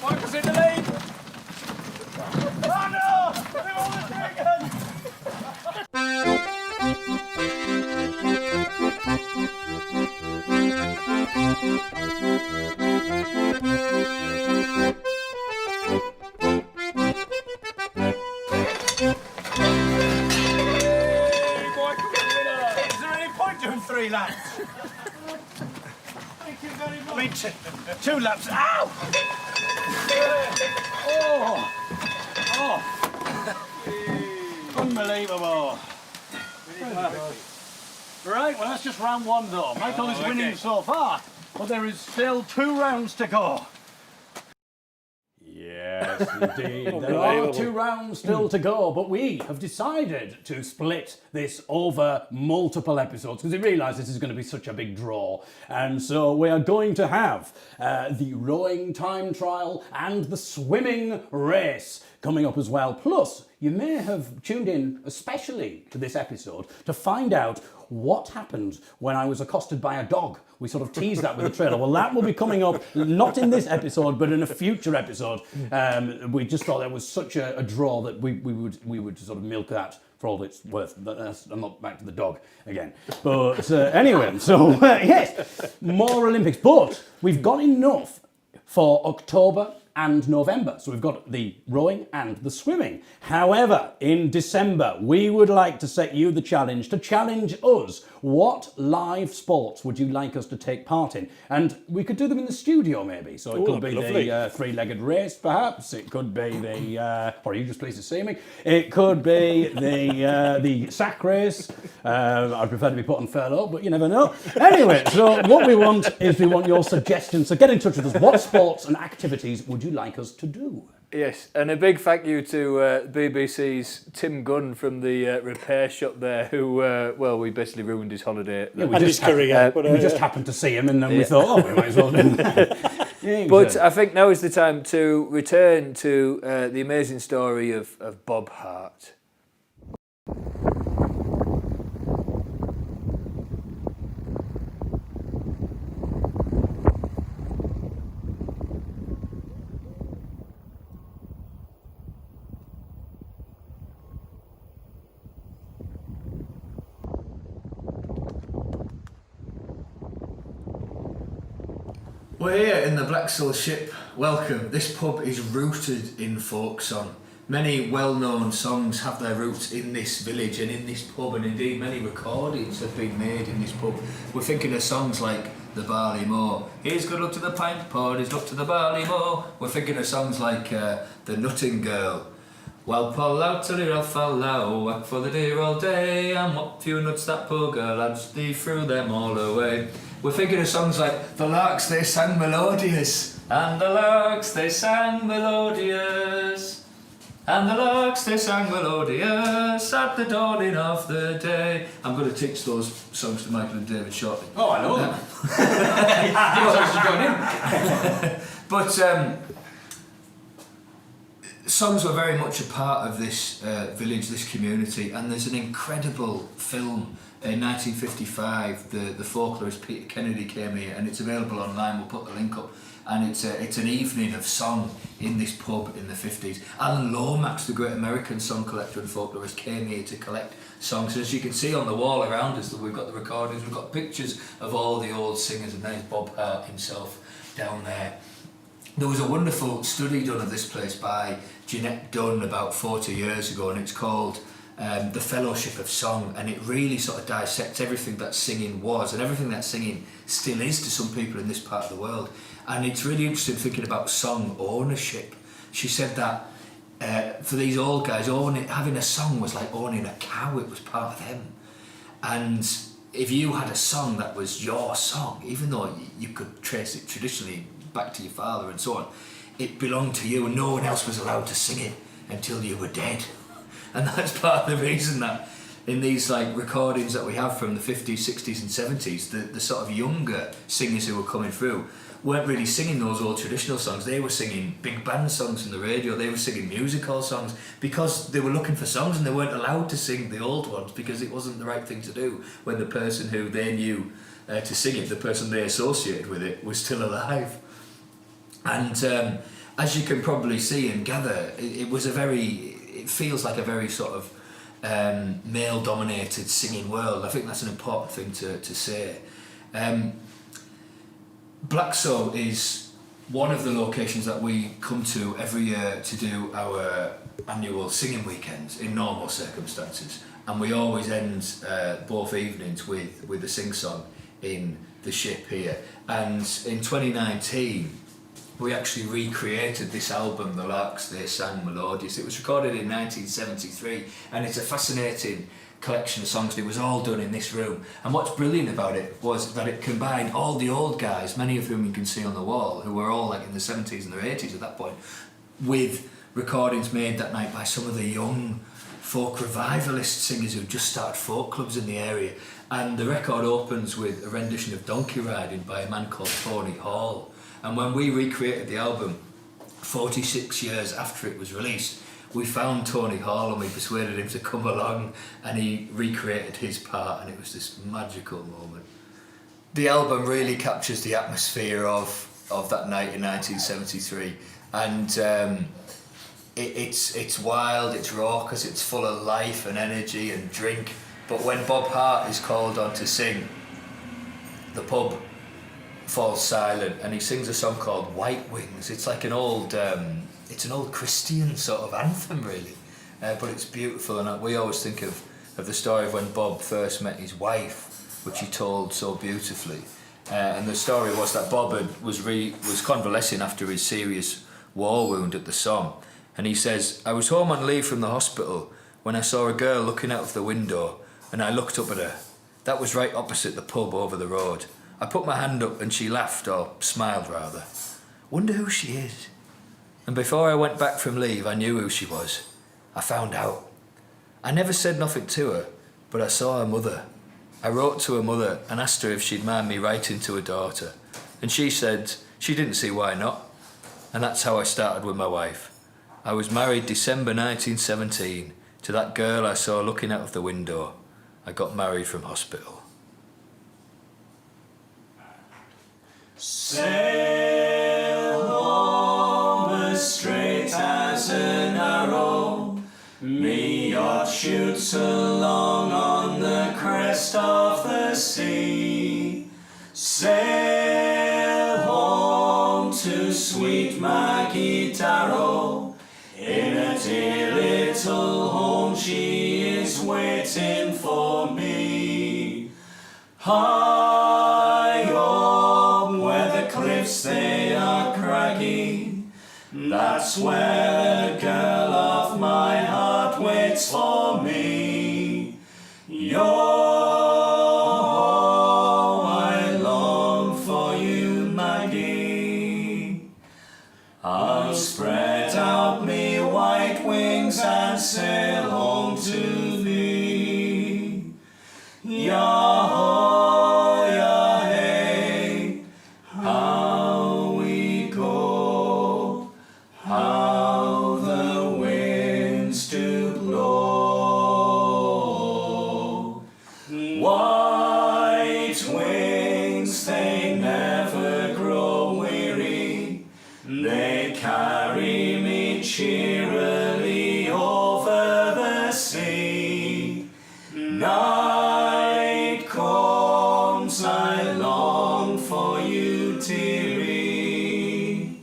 Michael's in the lead. Oh no! We're on the trigger! Is there any point doing 3 laps? Thank you very much. I mean, 2 laps. Ow! Unbelievable. Right, well that's just round 1 though. Michael is winning so far, but there is still 2 rounds to go. Yes, indeed. There are 2 rounds still to go, but we have decided to split this over multiple episodes because we realise this is going to be such a big draw. And so we are going to have the rowing time trial and the swimming race coming up as well. Plus, you may have tuned in especially to this episode to find out what happened when I was accosted by a dog. We sort of teased that with the trailer. Well, that will be coming up, not in this episode, but in a future episode. We just thought that was such a draw that we would sort of milk that for all it's worth. I'm not back to the dog again. But anyway, so yes, more Olympics. But we've got enough for October and November. So we've got the rowing and the swimming. However, in December, we would like to set you the challenge to challenge us. What live sports would you like us to take part in? And we could do them in the studio, maybe. So it could be the 3-legged race, perhaps. It could be the, or are you just pleased to see me? It could be the sack race. I'd prefer to be put on furlough, but you never know. Anyway, so what we want is we want your suggestions. So get in touch with us. What sports and activities would you like us to do? Yes, and a big thank you to BBC's Tim Gunn from the repair shop there, who, well, we basically ruined his holiday. Yeah, we just happened to see him, and then we thought, oh, we might as well do that. Yeah, but I think now is the time to return to the amazing story of Bob Hart. in the Blacksoul ship, welcome. This pub is rooted in folk song. Many well-known songs have their roots in this village and in this pub, and indeed many recordings have been made in this pub. We're thinking of songs like The Barley Moor. Here's good luck to the pint pod, here's luck to the barley moor. We're thinking of songs like The Nutting Girl. Well, pull out till you're off, allow, work for the dear old day, and what few nuts that poor girl had, thee threw them all away. We're thinking of songs like The Larks They Sang Melodious, and the larks they sang melodious, and the larks they sang melodious at the dawning of the day. I'm going to teach those songs to Michael and David shortly. Oh, I know them. But songs were very much a part of this village, this community, and there's an incredible film in 1955. The folklorist Peter Kennedy came here, and it's available online. We'll put the link up. And it's an evening of song in this pub in the 50s. Alan Lomax, the great American song collector and folklorist, came here to collect songs. As you can see on the wall around us, we've got the recordings, we've got pictures of all the old singers, and there's Bob Hart himself down there. There was a wonderful study done of this place by Jeanette Dunn about 40 years ago, and it's called The Fellowship of Song, and it really sort of dissects everything that singing was and everything that singing still is to some people in this part of the world. And it's really interesting thinking about song ownership. She said that for these old guys, having a song was like owning a cow. It was part of them. And if you had a song that was your song, even though you could trace it traditionally back to your father and so on, it belonged to you, and no one else was allowed to sing it until you were dead. And that's part of the reason that in these like recordings that we have from the 50s, 60s and 70s, the sort of younger singers who were coming through weren't really singing those old traditional songs. They were singing big band songs on the radio, they were singing music hall songs, because they were looking for songs and they weren't allowed to sing the old ones because it wasn't the right thing to do when the person who they knew to sing it, the person they associated with it, was still alive. And as you can probably see and gather, it feels like a very sort of male-dominated singing world. I think that's an important thing to say. Blacksoul is one of the locations that we come to every year to do our annual singing weekends in normal circumstances, and we always end both evenings with a sing-song in the ship here. And in 2019 we actually recreated this album, The Larks They Sang Melodious. It was recorded in 1973, and it's a fascinating collection of songs. It was all done in this room, and what's brilliant about it was that it combined all the old guys, many of whom you can see on the wall, who were all like in the 70s and their 80s at that point, with recordings made that night by some of the young folk revivalist singers who just started folk clubs in the area. And the record opens with a rendition of Donkey Riding by a man called Tony Hall. And when we recreated the album 46 years after it was released, we found Tony Hall and we persuaded him to come along, and he recreated his part, and it was this magical moment. The album really captures the atmosphere of that night in 1973, and it's wild, it's raucous, it's full of life and energy and drink. But when Bob Hart is called on to sing, the pub falls silent, and he sings a song called White Wings. It's like an old Christian sort of anthem, really, but it's beautiful. And we always think of the story of when Bob first met his wife, which he told so beautifully. And the story was that Bob was convalescing after his serious war wound at the Somme, and he says, "I was home on leave from the hospital when I saw a girl looking out of the window, and I looked up at her. That was right opposite the pub over the road. I put my hand up and she laughed, or smiled rather. Wonder who she is. And before I went back from leave, I knew who she was. I found out. I never said nothing to her, but I saw her mother. I wrote to her mother and asked her if she'd mind me writing to her daughter. And she said she didn't see why not. And that's how I started with my wife. I was married December 1917 to that girl I saw looking out of the window. I got married from hospital." Sail home as straight as an arrow, me yacht shoots along on the crest of the sea. Sail home sweet Maggie Darrow. In a dear little home she is waiting for me. High up where the cliffs they are craggy, that's where the girl of my heart waits for me. I long for you, Maggie. I'll spread out me white wings and sail home to thee. Yah-ho, yah-hey, how we go, how the winds do blow. White wings, they never grow weary, they carry me cheerily over the sea. Night comes, I long for you, dearie.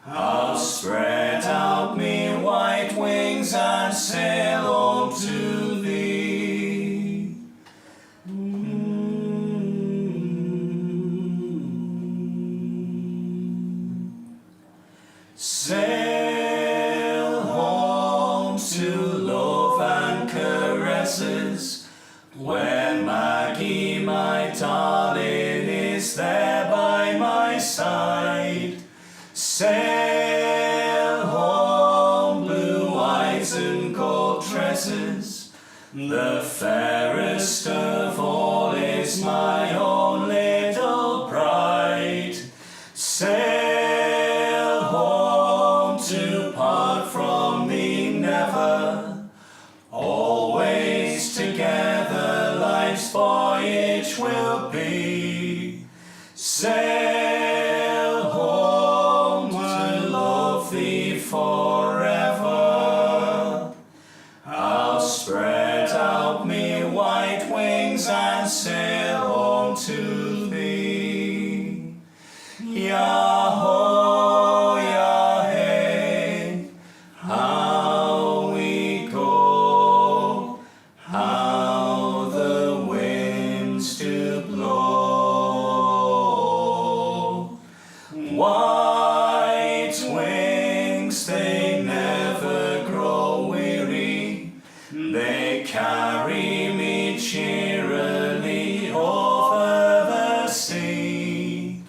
I'll spread out me white wings and sail home to thee. Sail home to love and caresses, where Maggie, my darling, is there by my side. Sail home, blue eyes and gold tresses, the fairest of all is my own little bride. Sail home to part from me never, always together life's voyage will be. Sail home to love thee forever. I'll spread out me white wings and sail home to thee. Yah-ho, yah-hey, how we go, how the winds do blow. White wings, they never grow weary, they carry me cheerily over the sea.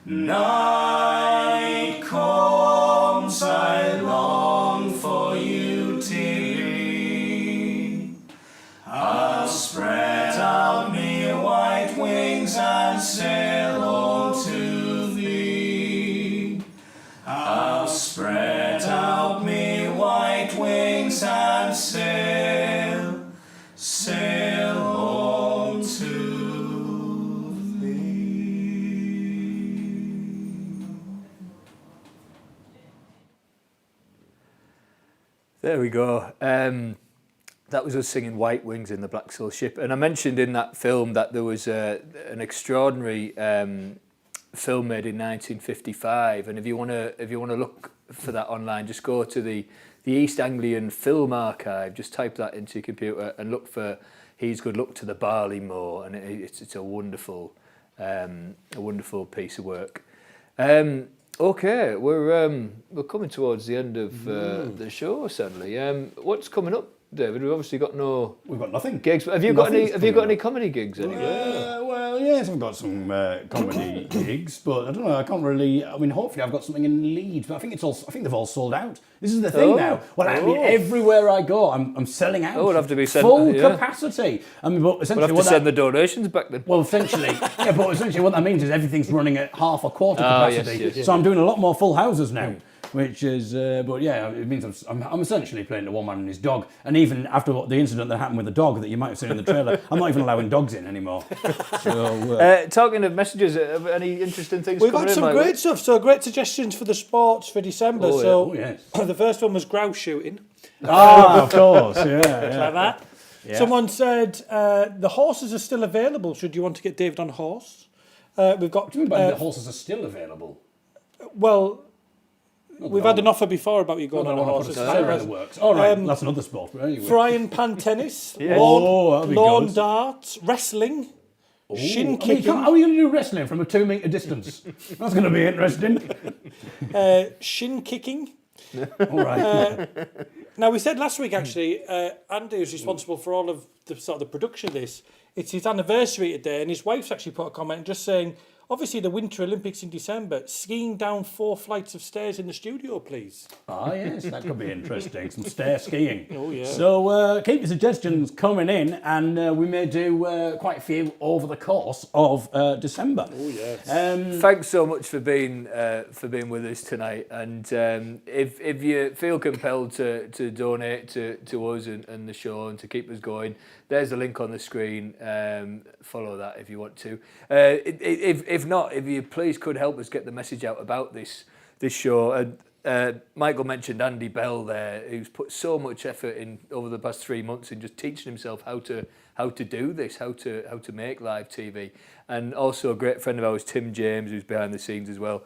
Night comes, I long for you, dearie. I'll spread out me white wings and sail home to thee. I'll spread out me white wings and sail home to thee. There we go. That was us singing White Wings in the Black Soul Ship. And I mentioned in that film that there was an extraordinary film made in 1955. And if you want to look for that online, just go to the East Anglian Film Archive. Just type that into your computer and look for He's Good Luck to the Barley Moor. And it's a wonderful piece of work. Okay, we're coming towards the end of the show, sadly. What's coming up, David? We've obviously got We've got nothing. Gigs. Have you got any comedy gigs anywhere? Well, yes, I've got some comedy gigs, but I don't know. I can't really. I mean, hopefully, I've got something in Leeds, but I think they've all sold out. This is the thing now. Well, I mean, everywhere I go, I'm selling out. We'll have to be full capacity. I mean, but essentially, we'll have to send the donations back then. Well, essentially, but essentially, what that means is everything's running at half or quarter capacity. Yes. So I'm doing a lot more full houses now. Which is, but yeah, it means I'm essentially playing the one man and his dog. And even after the incident that happened with the dog that you might have seen in the trailer, I'm not even allowing dogs in anymore. So, talking of messages, any interesting things We've coming got some great stuff. So great suggestions for the sports for December. Yes. The first one was grouse shooting. Of course, yeah. Clever. Yeah. Someone said the horses are still available. Should you want to get David on horse? We've got. What do you mean by the horses are still available? Well, We've had an offer before about you going on a horse. It works. All right, that's another sport. But anyway. Frying pan tennis, that'd be lawn good. darts, wrestling, shin I mean, kicking. how are you going to do wrestling from a 2 metre distance? That's going to be interesting. Shin kicking. All right. Now, we said last week, actually, Andy is responsible for all of the sort of the production of this. It's his anniversary today, and his wife's actually put a comment just saying, obviously, the Winter Olympics in December, skiing down 4 flights of stairs in the studio, please. Ah, yes, that could be interesting. Some stair skiing. Oh, yeah. So keep your suggestions coming in, and we may do quite a few over the course of December. Oh, yes. Thanks so much for being with us tonight. And if you feel compelled to donate to us and the show and to keep us going, there's a link on the screen. Follow that if you want to. If not, if you please could help us get the message out about this show. Michael mentioned Andy Bell there, who's put so much effort in over the past 3 months in just teaching himself how to do this, how to make live TV, and also a great friend of ours, Tim James, who's behind the scenes as well.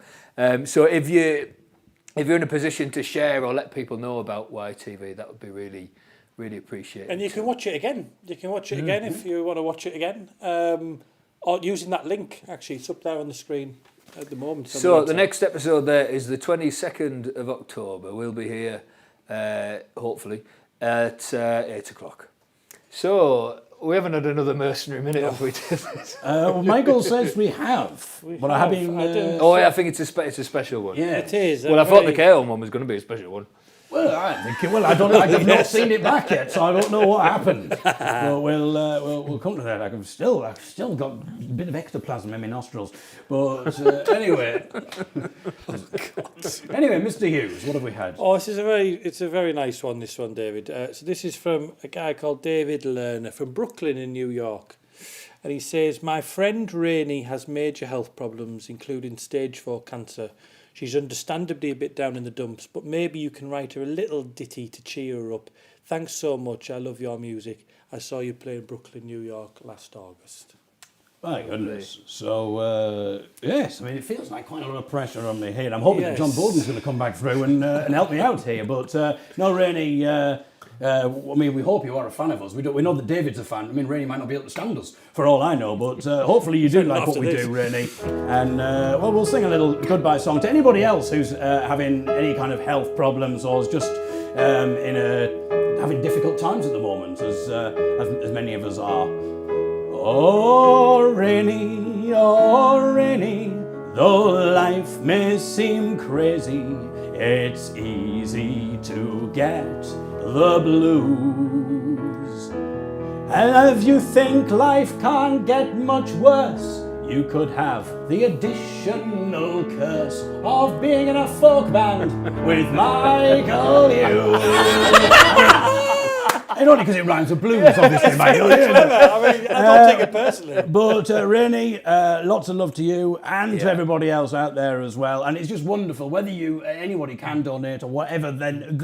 So if you're in a position to share or let people know about YTV, that would be really appreciated. And you can watch it again. You can watch it again if you want to watch it again. Or using that link, actually. It's up there on the screen at the moment. So the next episode there is the 22nd of October. We'll be here, hopefully, at 8 o'clock. So we haven't had another Mercenary minute, have we? Well, Michael says we have. But I haven't... I think it's a special one. Yeah, it is. Well, I thought the KO one was going to be a special one. Well, I've not seen it back yet, so I don't know what happened. But we'll come to that. I've still got a bit of ectoplasm in my nostrils. But anyway, anyway, Mr. Hughes, what have we had? Oh, it's a very nice one. This one, David. So this is from a guy called David Lerner from Brooklyn in New York, and he says, "My friend Rainey has major health problems, including stage 4 cancer. She's understandably a bit down in the dumps, but maybe you can write her a little ditty to cheer her up. Thanks so much. I love your music. I saw you play in Brooklyn, New York last August." My goodness. So, yes, I mean, it feels like quite a lot of pressure on me here. And I'm hoping that John Bowden's going to come back through and help me out here. But, no, Rainey, I mean, we hope you are a fan of us. We know that David's a fan. I mean, Rainey might not be able to stand us, for all I know. But hopefully you do like what we do, Rainey. And, well, we'll sing a little goodbye song to anybody else who's having any kind of health problems or is just having difficult times at the moment, as many of us are. Oh, Rainey, though life may seem crazy, it's easy to get the blues. And if you think life can't get much worse, you could have the additional curse of being in a folk band with Michael Hughes. And only because it rhymes with blues, obviously, Michael. I mean, I don't take it personally. But Rainey, lots of love to you and to everybody else out there as well. And it's just wonderful. Whether anybody can donate or whatever, then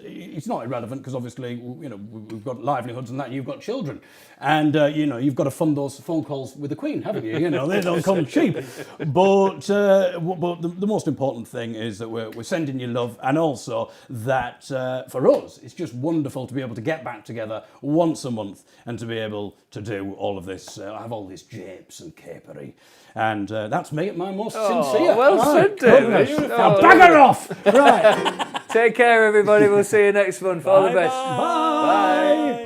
it's not irrelevant because obviously, we've got livelihoods and that. You've got children, and you've got to fund those phone calls with the Queen, haven't you? They don't come cheap. But the most important thing is that we're sending you love, and also that for us, it's just wonderful to be able to get back together once a month and to be able to do all of this, have all this japes and capery. And that's my most sincere. Well said, David. Now bagger off! Right. Take care, everybody. We'll see you next month. All the best. Bye.